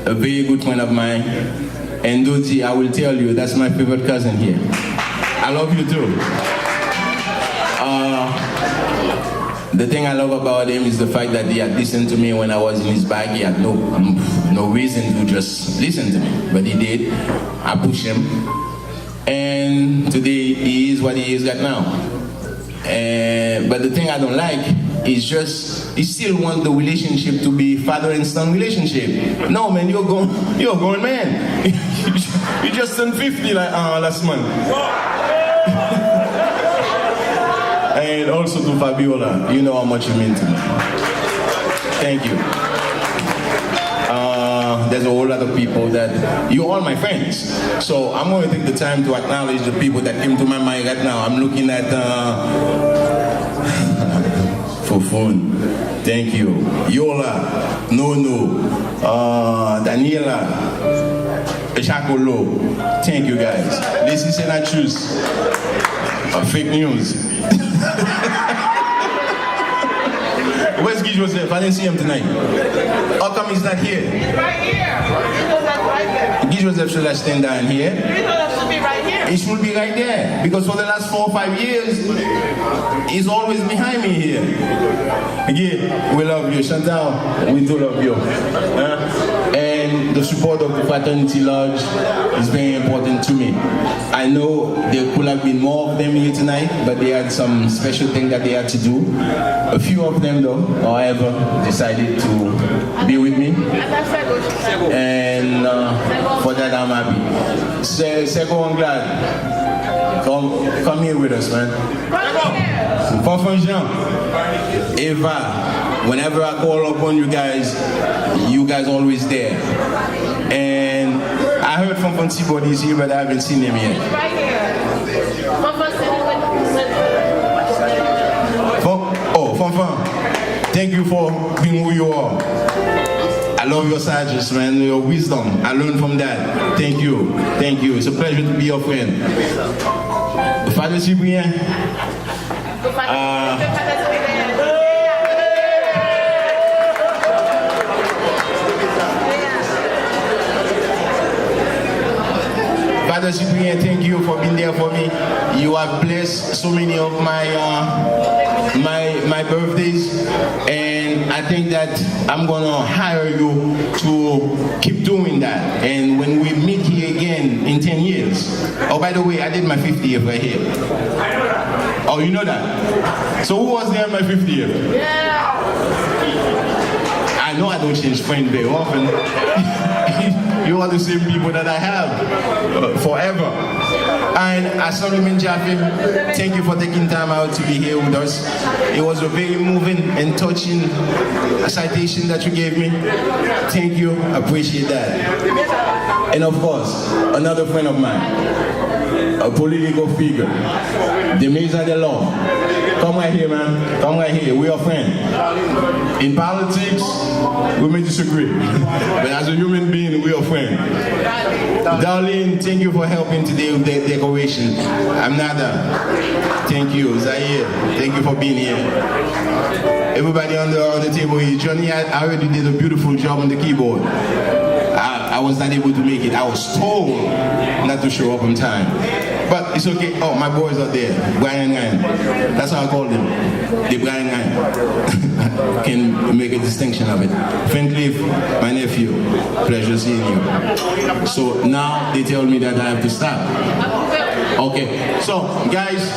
a very good friend of mine. And Doti, I will tell you, that's my favorite cousin here. I love you too. The thing I love about him is the fact that he had listened to me when I was in his bag. He had no reason to just listen to me, but he did. I pushed him. And today he is what he is right now. But the thing I don't like is just, he still wants the relationship to be father and son relationship. No man, you're a grown man. You just turned 50 like last month. And also to Fabiola, you know how much you mean to me. Thank you. There's a whole lot of people that, you're all my friends. So I'm going to take the time to acknowledge the people that came to my mind right now. I'm looking at Fofun, thank you. Yola, Nono, Daniela, Chakolo, thank you guys. This is not truth. Fake news. Where's Guy Joseph? I didn't see him tonight. How come he's not here? He's right here. Guy Joseph should have stand down here. He should be right here. He should be right there. Because for the last 4 or 5 years, he's always behind me here. Again, we love you. Chantal, we do love you. And the support of the Fraternity Lodge is very important to me. I know there could have been more of them here tonight, but they had some special thing that they had to do. A few of them, though, however, decided to be with me. And for that, I'm happy. Seko, I'm glad. Come here with us, man. Fanfan Jean, Eva, whenever I call upon you guys always there. And I heard from Fancy is here, but I haven't seen him yet. Right here. Fanfan, thank you for being who you are. I love your sagesse, man, your wisdom. I learned from that. Thank you. Thank you. It's a pleasure to be your friend. Father Cyprien. Father Cyprien, thank you for being there for me. You have blessed so many of my birthdays, and I think that I'm gonna hire you to keep doing that. And when we meet here again in 10 years, oh, by the way, I did my 50th right here. Oh, you know that? So who was there at my 50th? Yeah. I know I don't change friends very often. You are the same people that I have forever. And Asolumin Jaffe, thank you for taking time out to be here with us. It was a very moving and touching citation that you gave me. Thank you, I appreciate that. And of course, another friend of mine, a political figure, the Mesa de Law. Come right here, man. Come right here. We are friends. In politics, we may disagree. But as a human being, we are friends. Darlene, thank you for helping today with the decoration. Amnada, thank you. Zaire, thank you for being here. Everybody on the table here. Johnny, I already did a beautiful job on the keyboard. I was not able to make it. I was told not to show up on time. But it's okay. Oh, my boys are there. Brian and Ryan. That's how I call them. The Brian and Ryan. Can make a distinction of it. Friendly, my nephew. Pleasure seeing you. So now they tell me that I have to stop. Okay. So, guys,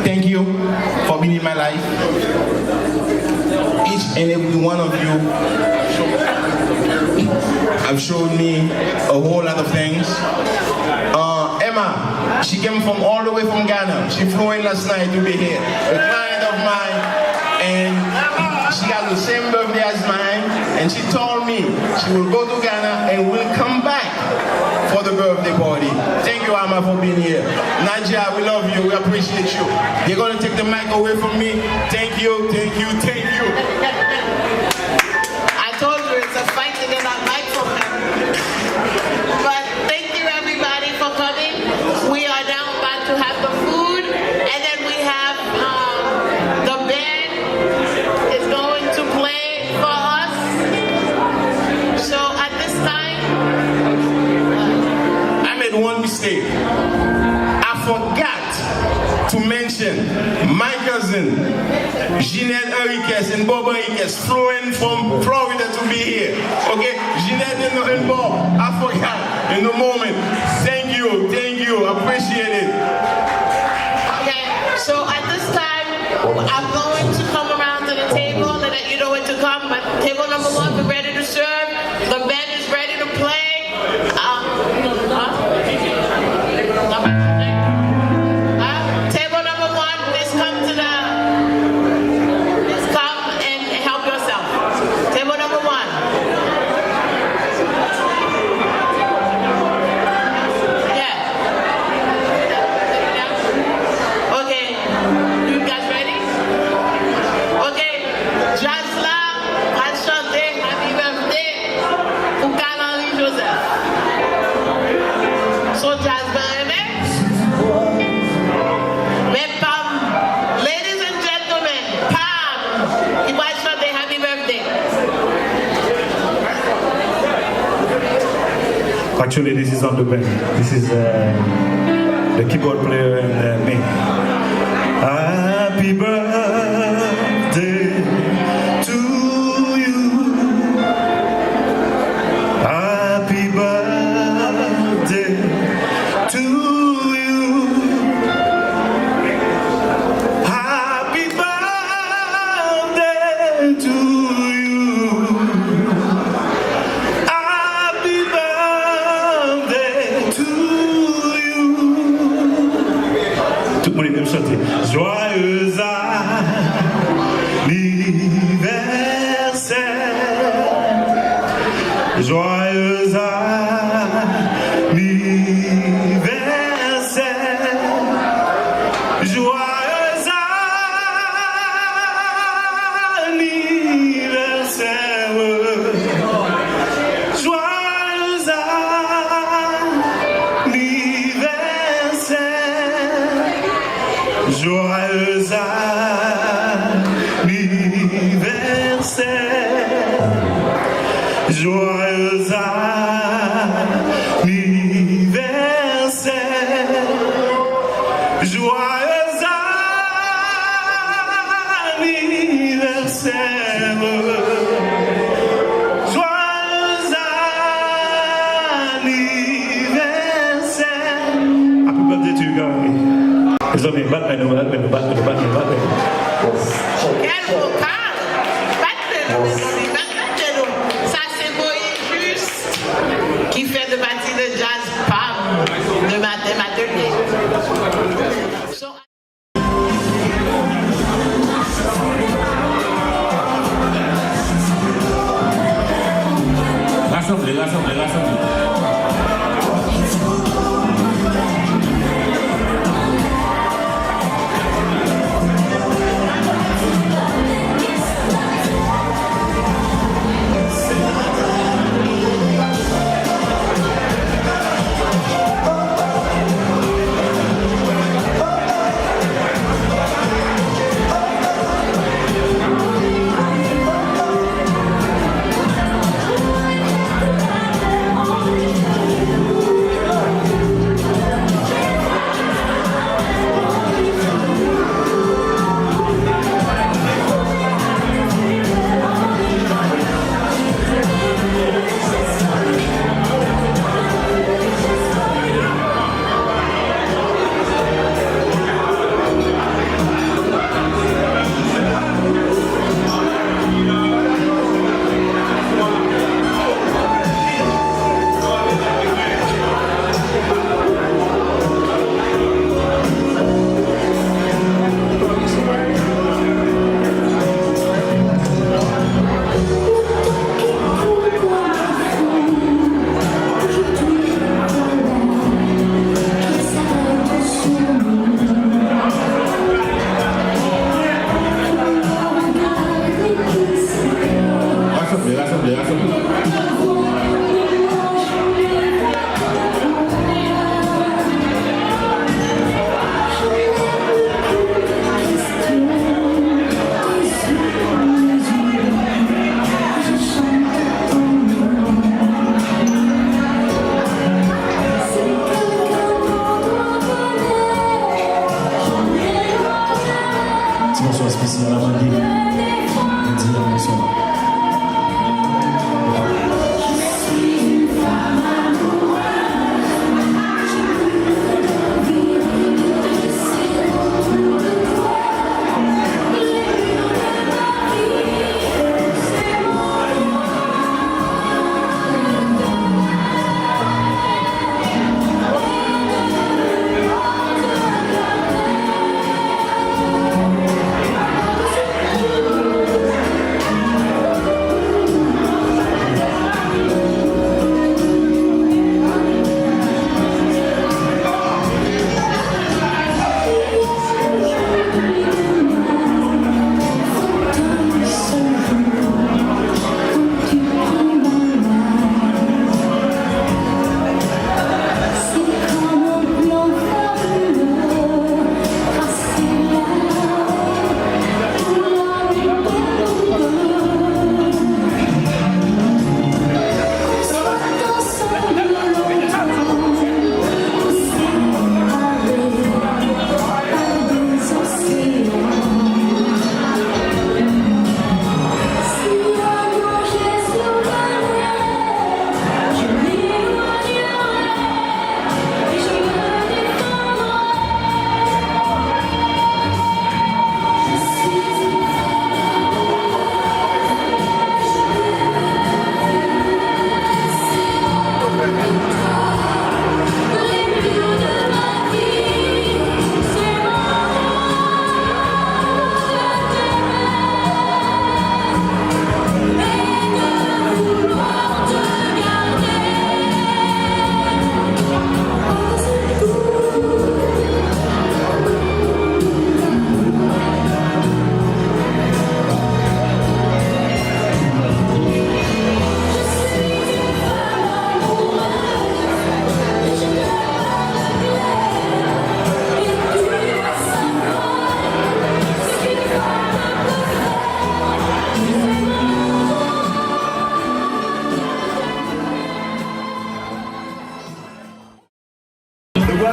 thank you for being in my life. Each and every one of you have shown me a whole lot of things. Emma, she came from all the way from Ghana. She flew in last night to be here. A client of mine, and she has the same birthday as mine, and she told me she will go to Ghana and will come back for the birthday party. Thank you, Emma, for being here. Nadia, we love you, we appreciate you. They're gonna take the mic away from me. Thank you, thank you, thank you. I told you it's a fight to get that mic from him. But thank you everybody for coming. We are now about to have the food, and then we have the band is going to play for us. So at this time, I made one mistake. I forgot to mention my cousin, Jeanette Enriquez and Bob Enriquez, flew in from Florida to be here. Okay, Jeanette and Bob, I forgot in the moment. Thank you, appreciate it. okay, so at this time, I'm going to come around to the table and let you know when to come. But table number 1, we're ready to serve. The band is ready to play. Table number 1, please come and help yourself. Table number 1. Yeah. Okay. You guys ready? Okay. Jasla, Ashante, Actually, this is on the band. This is the keyboard player and me. Happy birthday to you. Happy birthday to you. Happy birthday to you. Happy birthday to you. Tout le monde est même chanté. Joyeux anniversaire. Joyeux anniversaire. Joyeux anniversaire. Joyeux anniversaire. Joyeux anniversaire. Joyeux anniversaire. Joyeux anniversaire. Joyeux anniversaire. Happy birthday to you guys. It's only Batman. Quel vocal! Ça, c'est Moïse Juste qui fait de partie de jazz pam de matin atelier. So, Rassemblez.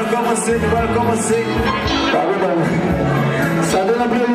commencer. Ça donne un peu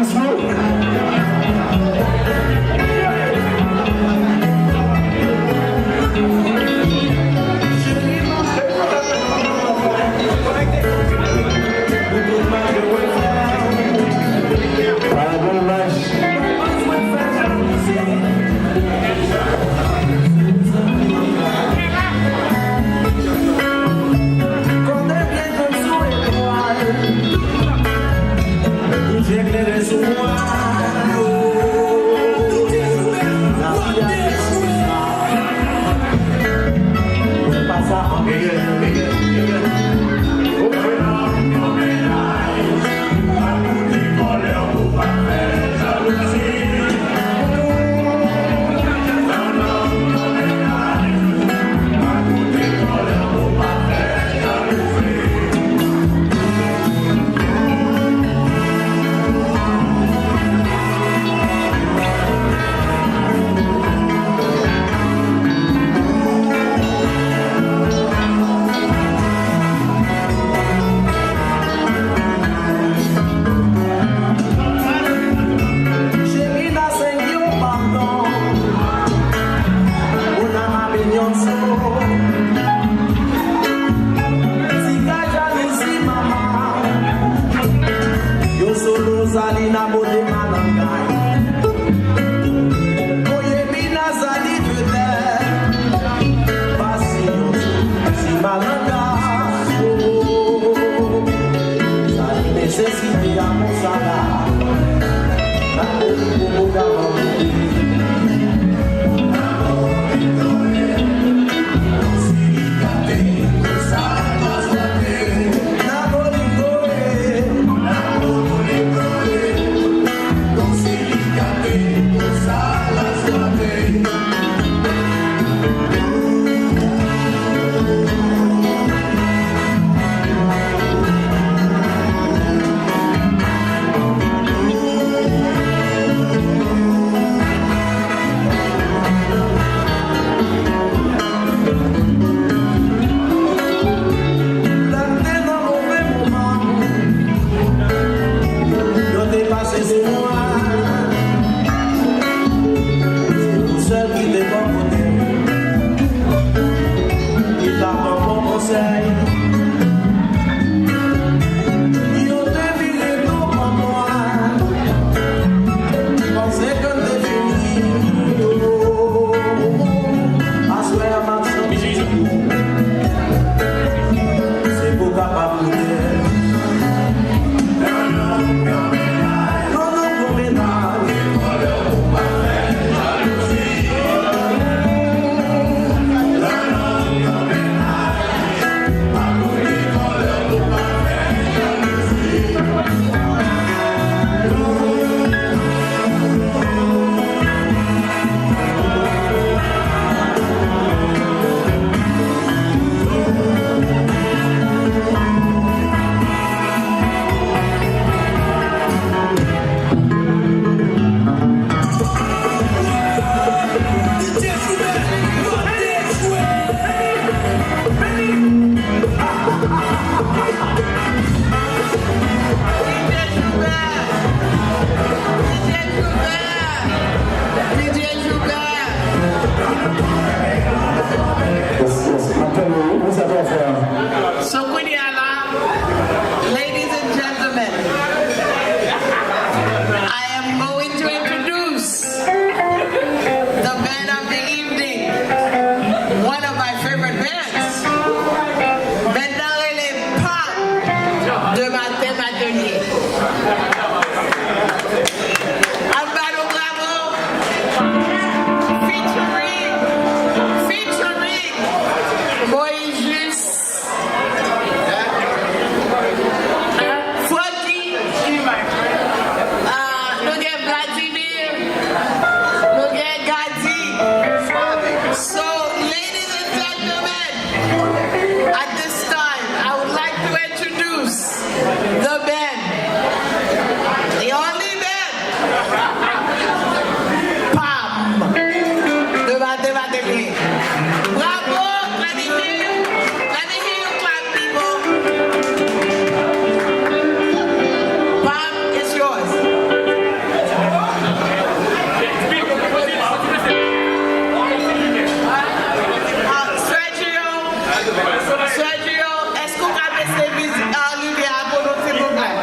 Sergio, est-ce qu'on peut baisser lumière pour nous, s'il vous plaît?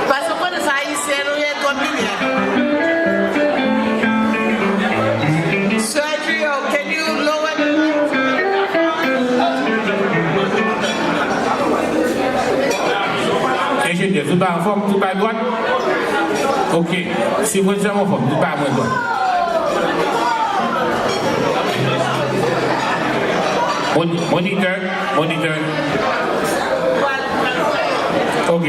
Parce que pour nous, ça, ici, nous y est comme lumière. Sergio, can you lower the Ingénieur, tout pas en forme, tout pas à droite. Ok, si vous êtes en forme, tout pas à droite. Moniteur. Ok.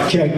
Check.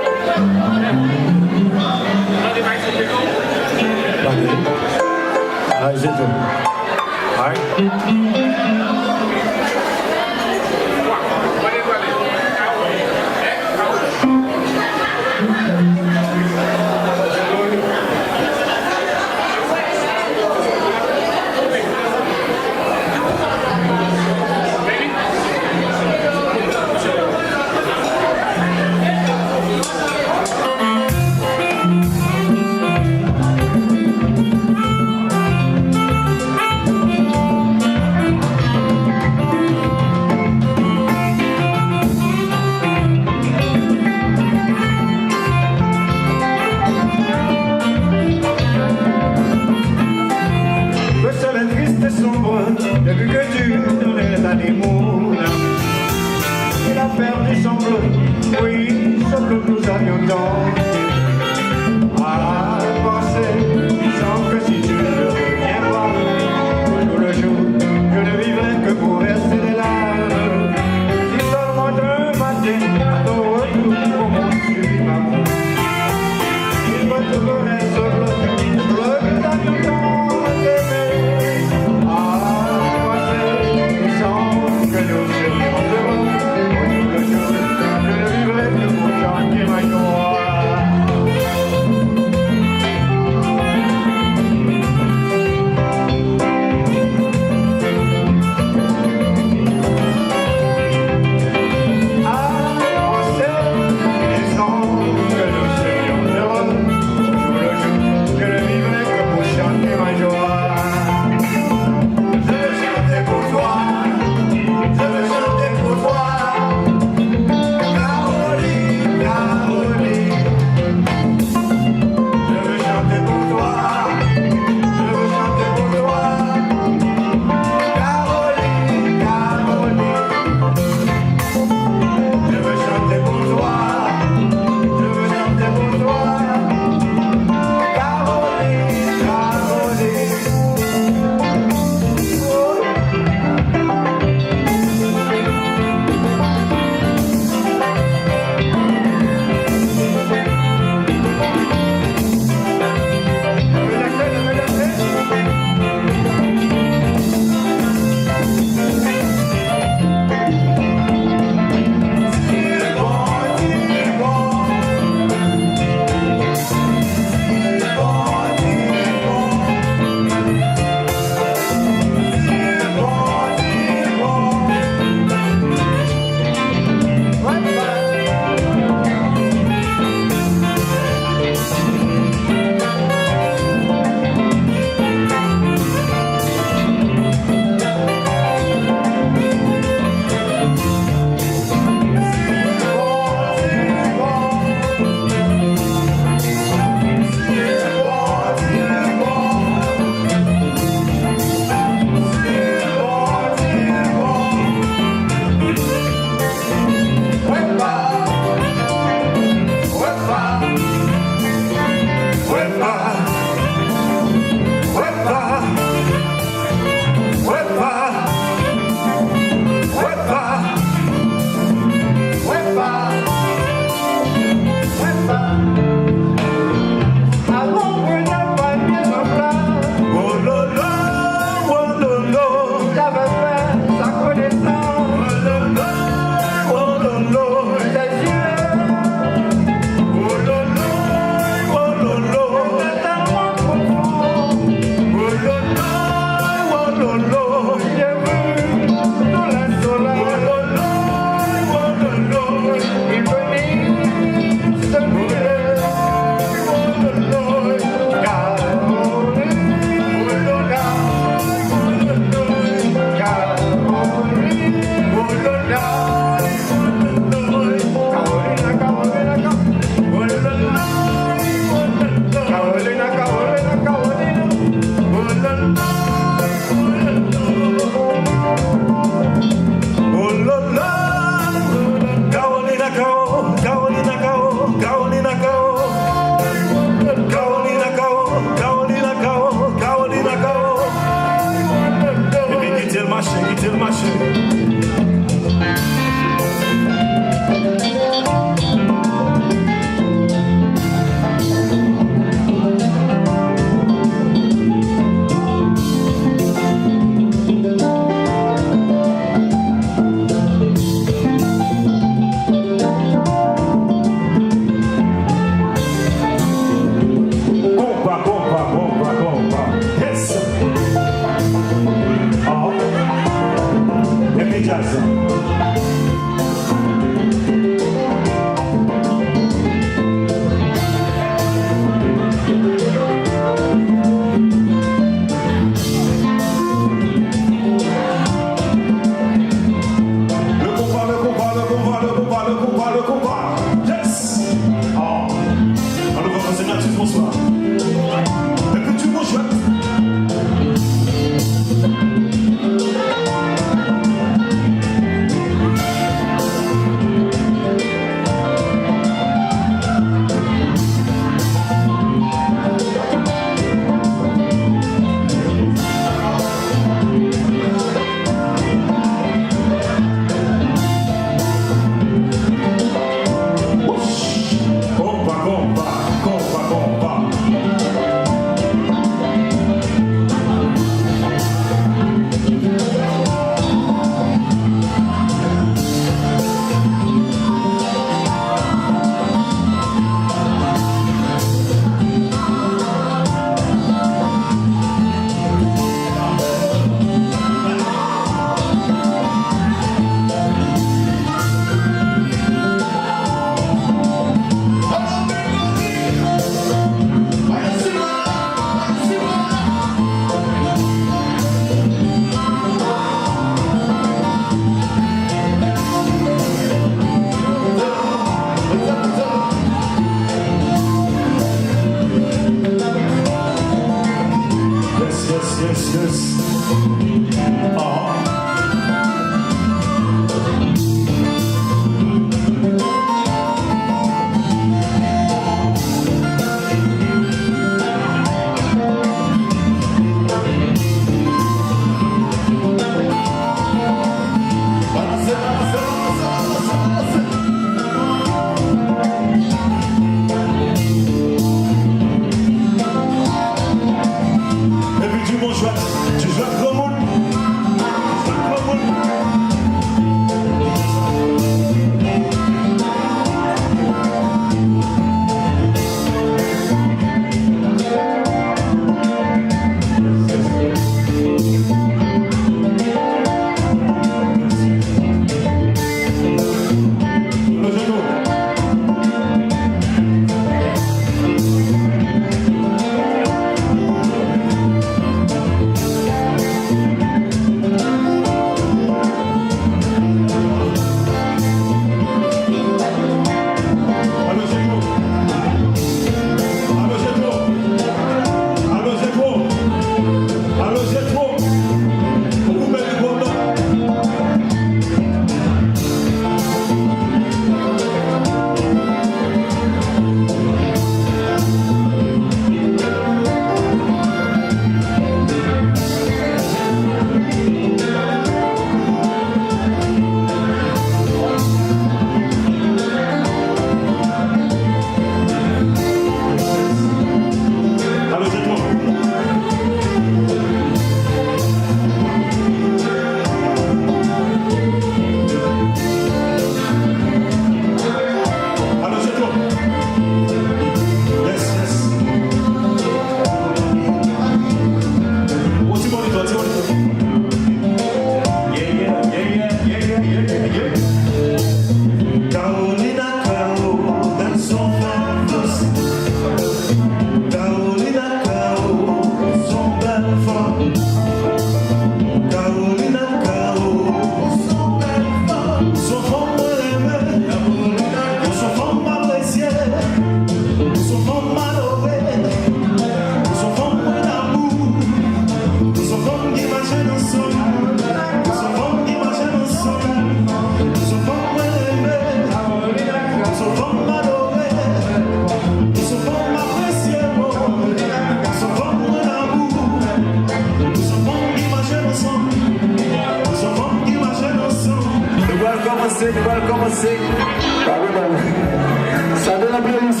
Ça donne un playlist.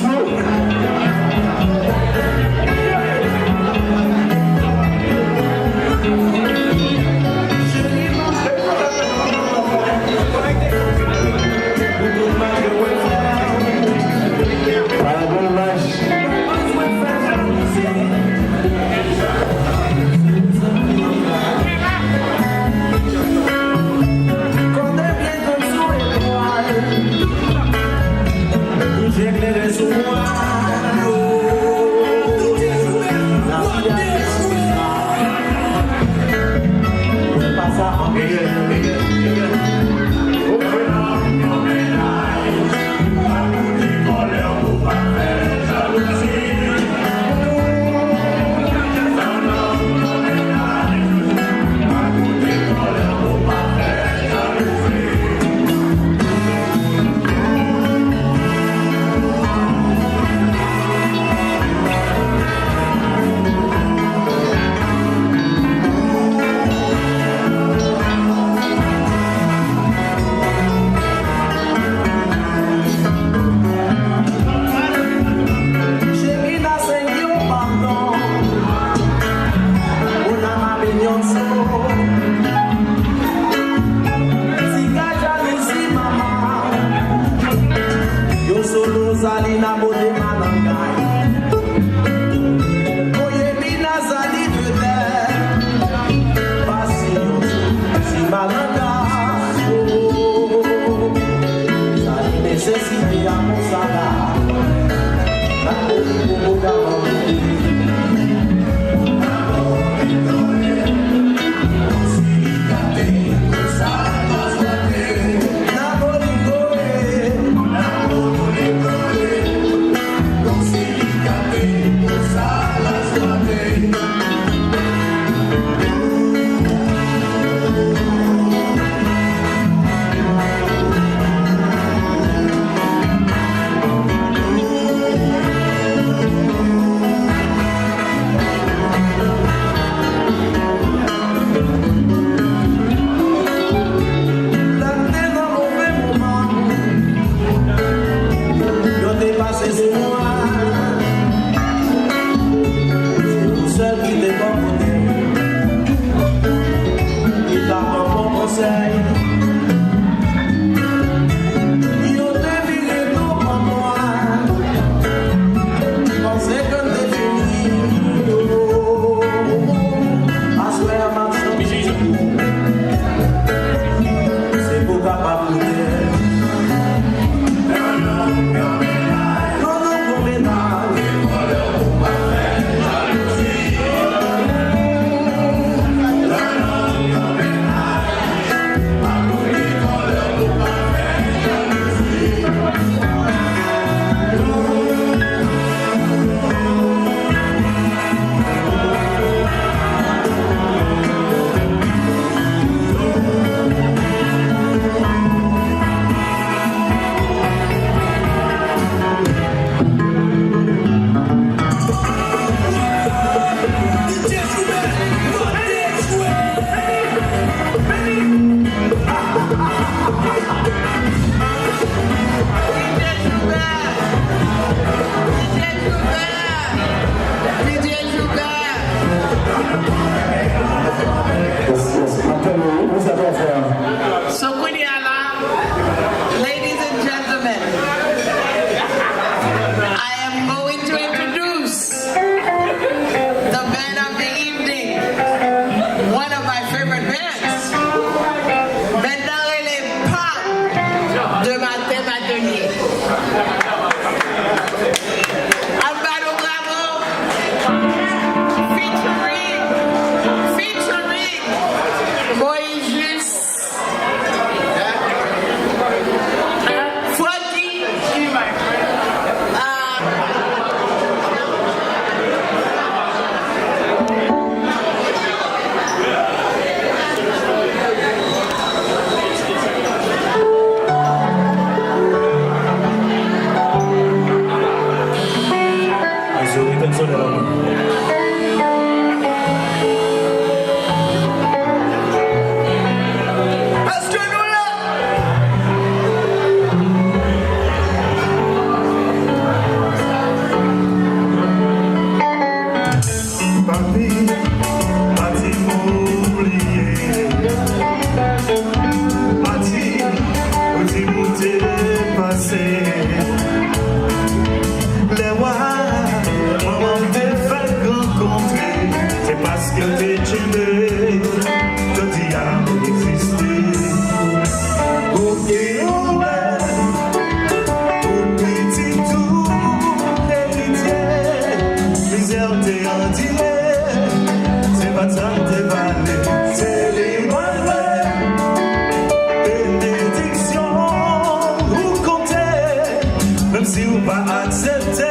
même si vous pas accepter,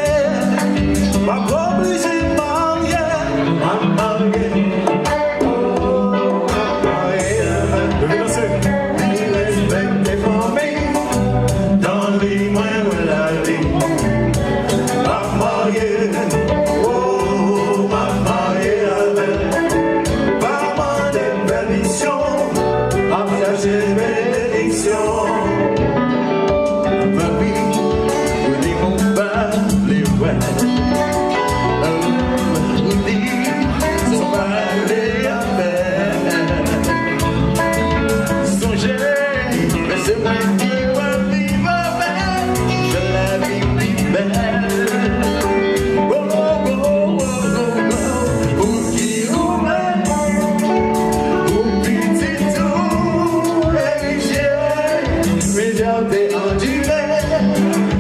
pas obligé de marier, respectez famille, dans les moyens de la vie, pas marié, oh, pas marié avec, pas demander permission, à chercher bénédiction.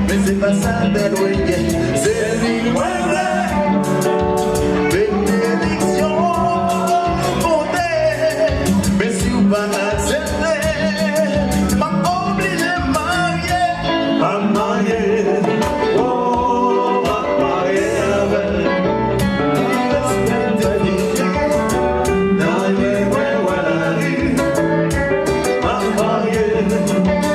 Mais c'est pas ça d'être c'est lui bénédiction, bonté. Mais si vous pas accepter, m'a obligé de marier, pas marier, oh, pas marier avec. Dans les moyens de la vie, pas marier, oh.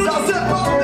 Ça c'est pas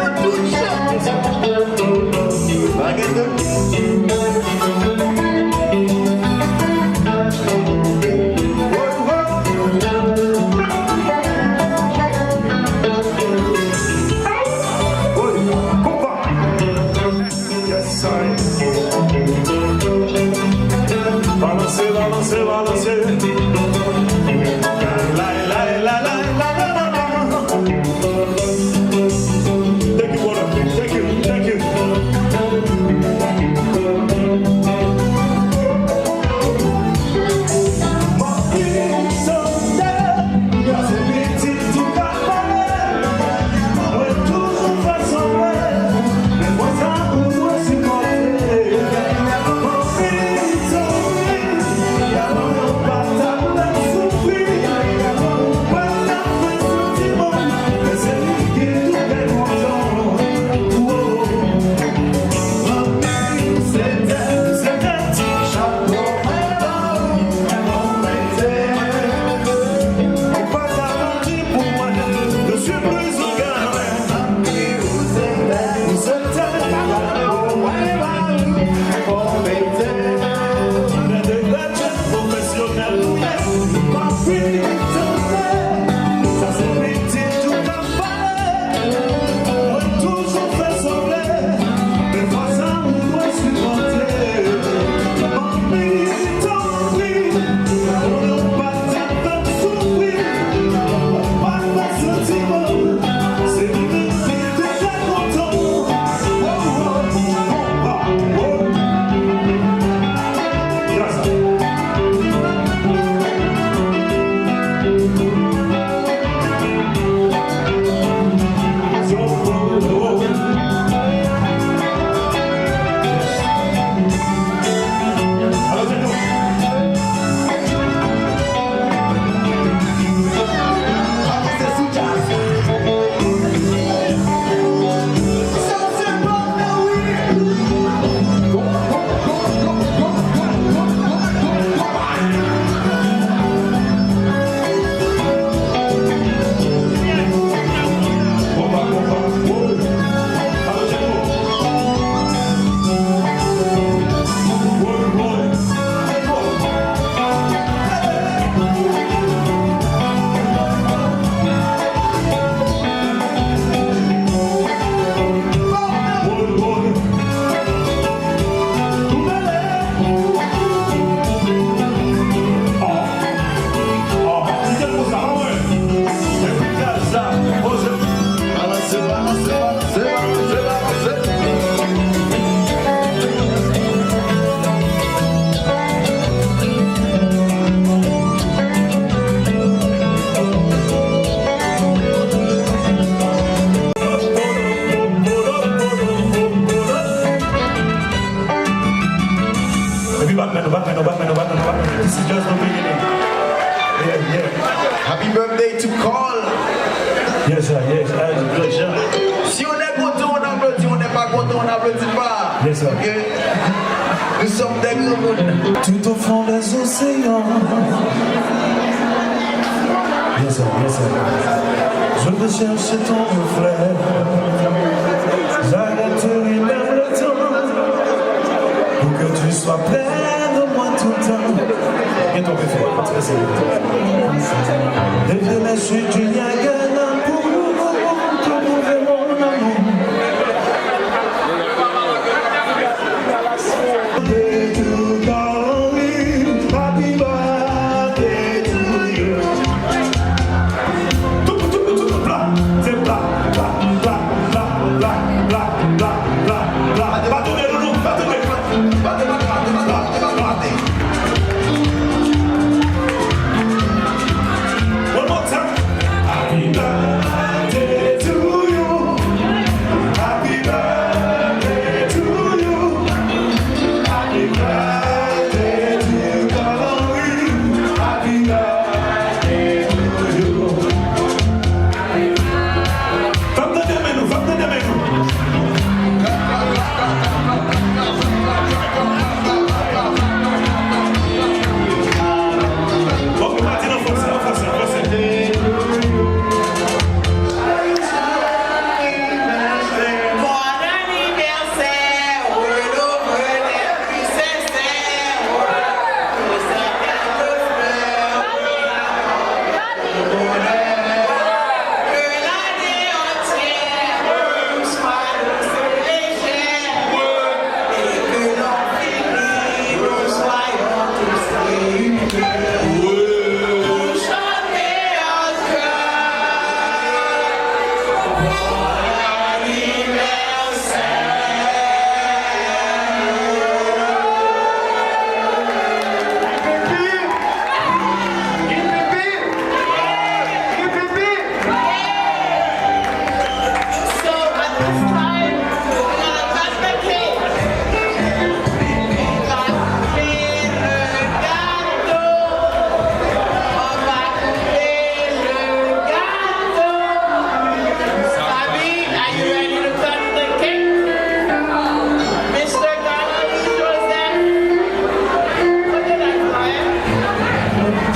Yes, sir. Ok? Nous sommes des grands mondes. Tout au fond des océans. Yes, sir. Yes, sir. Je veux chercher ton reflet. J'arrêterai même le temps pour que tu sois près de moi tout le temps. Qu'est-ce qu'on peut faire? Pas très sérieux. Dévier les chutes du Niagara pour prouver mon amour. Happy birthday to you. Tout blanc, c'est blanc, blanc, blanc, blanc, blanc, blanc, blanc, blanc, blanc. Pas tourner, loulou, pas tourner. Pas tourner, pas tourner, pas tourner. One more time. Happy birthday to you. Happy birthday to you. Happy birthday to you, darling. Happy birthday to you. Vamos de menu, vamos de menu. Ok, Martina, força. Bon anniversaire, word over les princesses, que ça calme fleur, que l'année entière nous soit légère, et que l'on finit, nous soyons tous réunis. Pour chanter en chœur, bon So at this time, we're gonna cut the cake. On va couper le gâteau. On va couper le gâteau. Fabi, are you ready to cut the cake? Mr. Garland, Joseph. Look at that fire.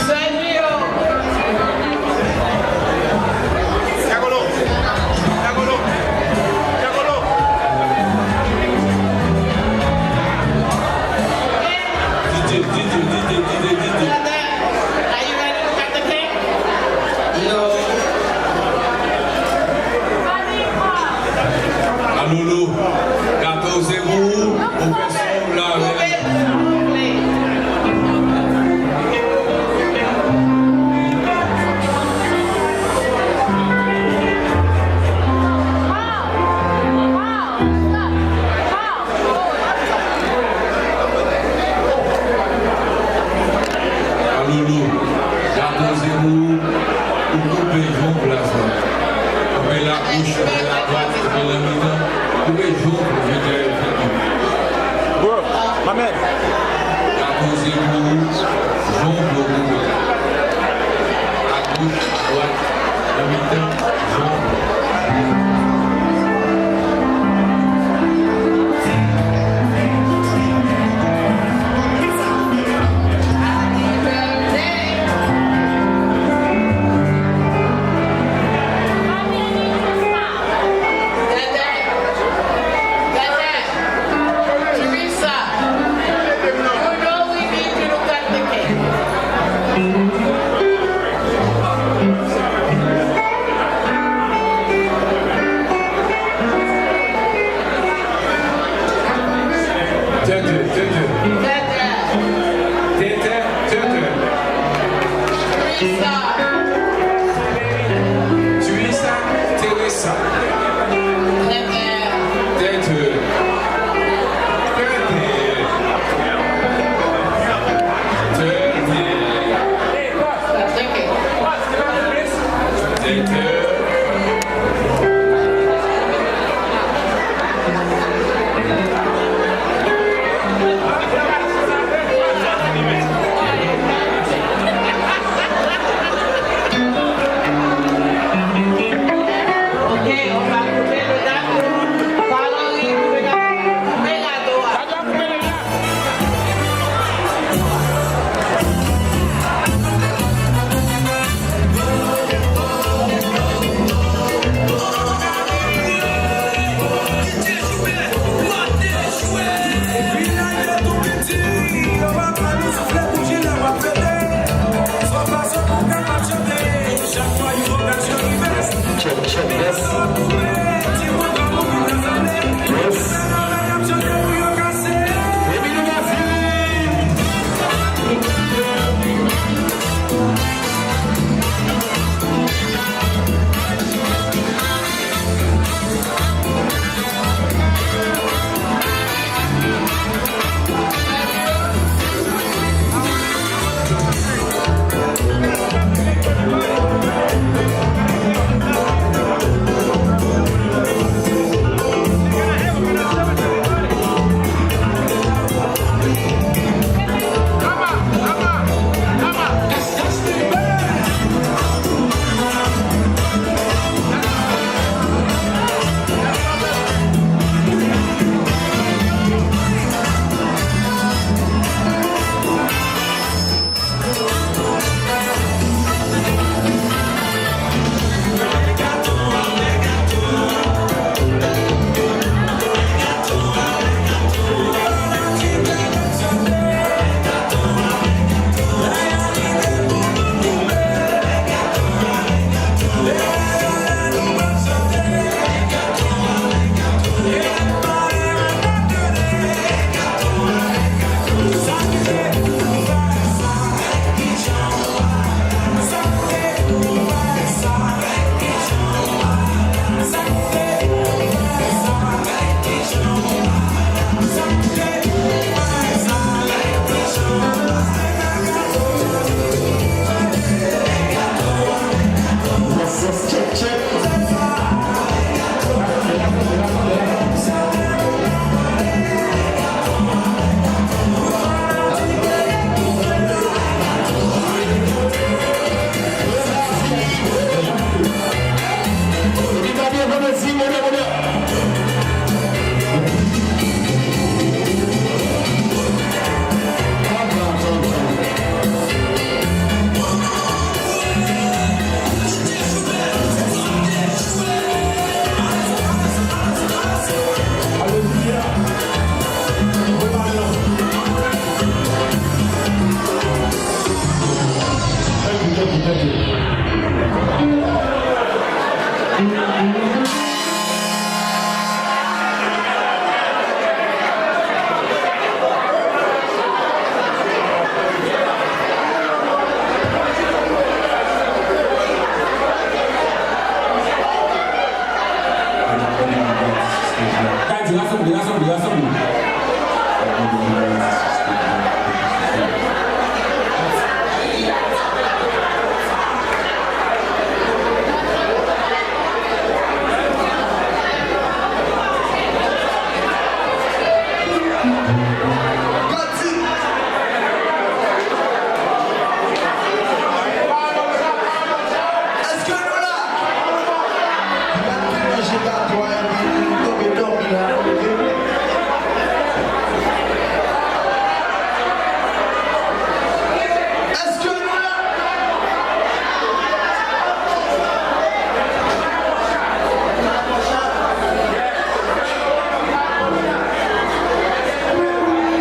Sergio. Diagolo.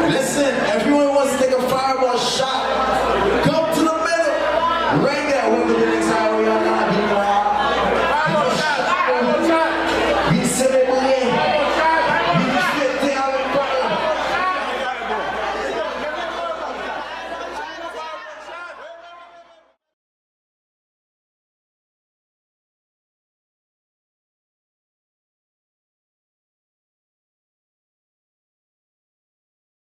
Listen, everyone wants to take a fireball shot. Come to the middle. Right there, where the lyrics are.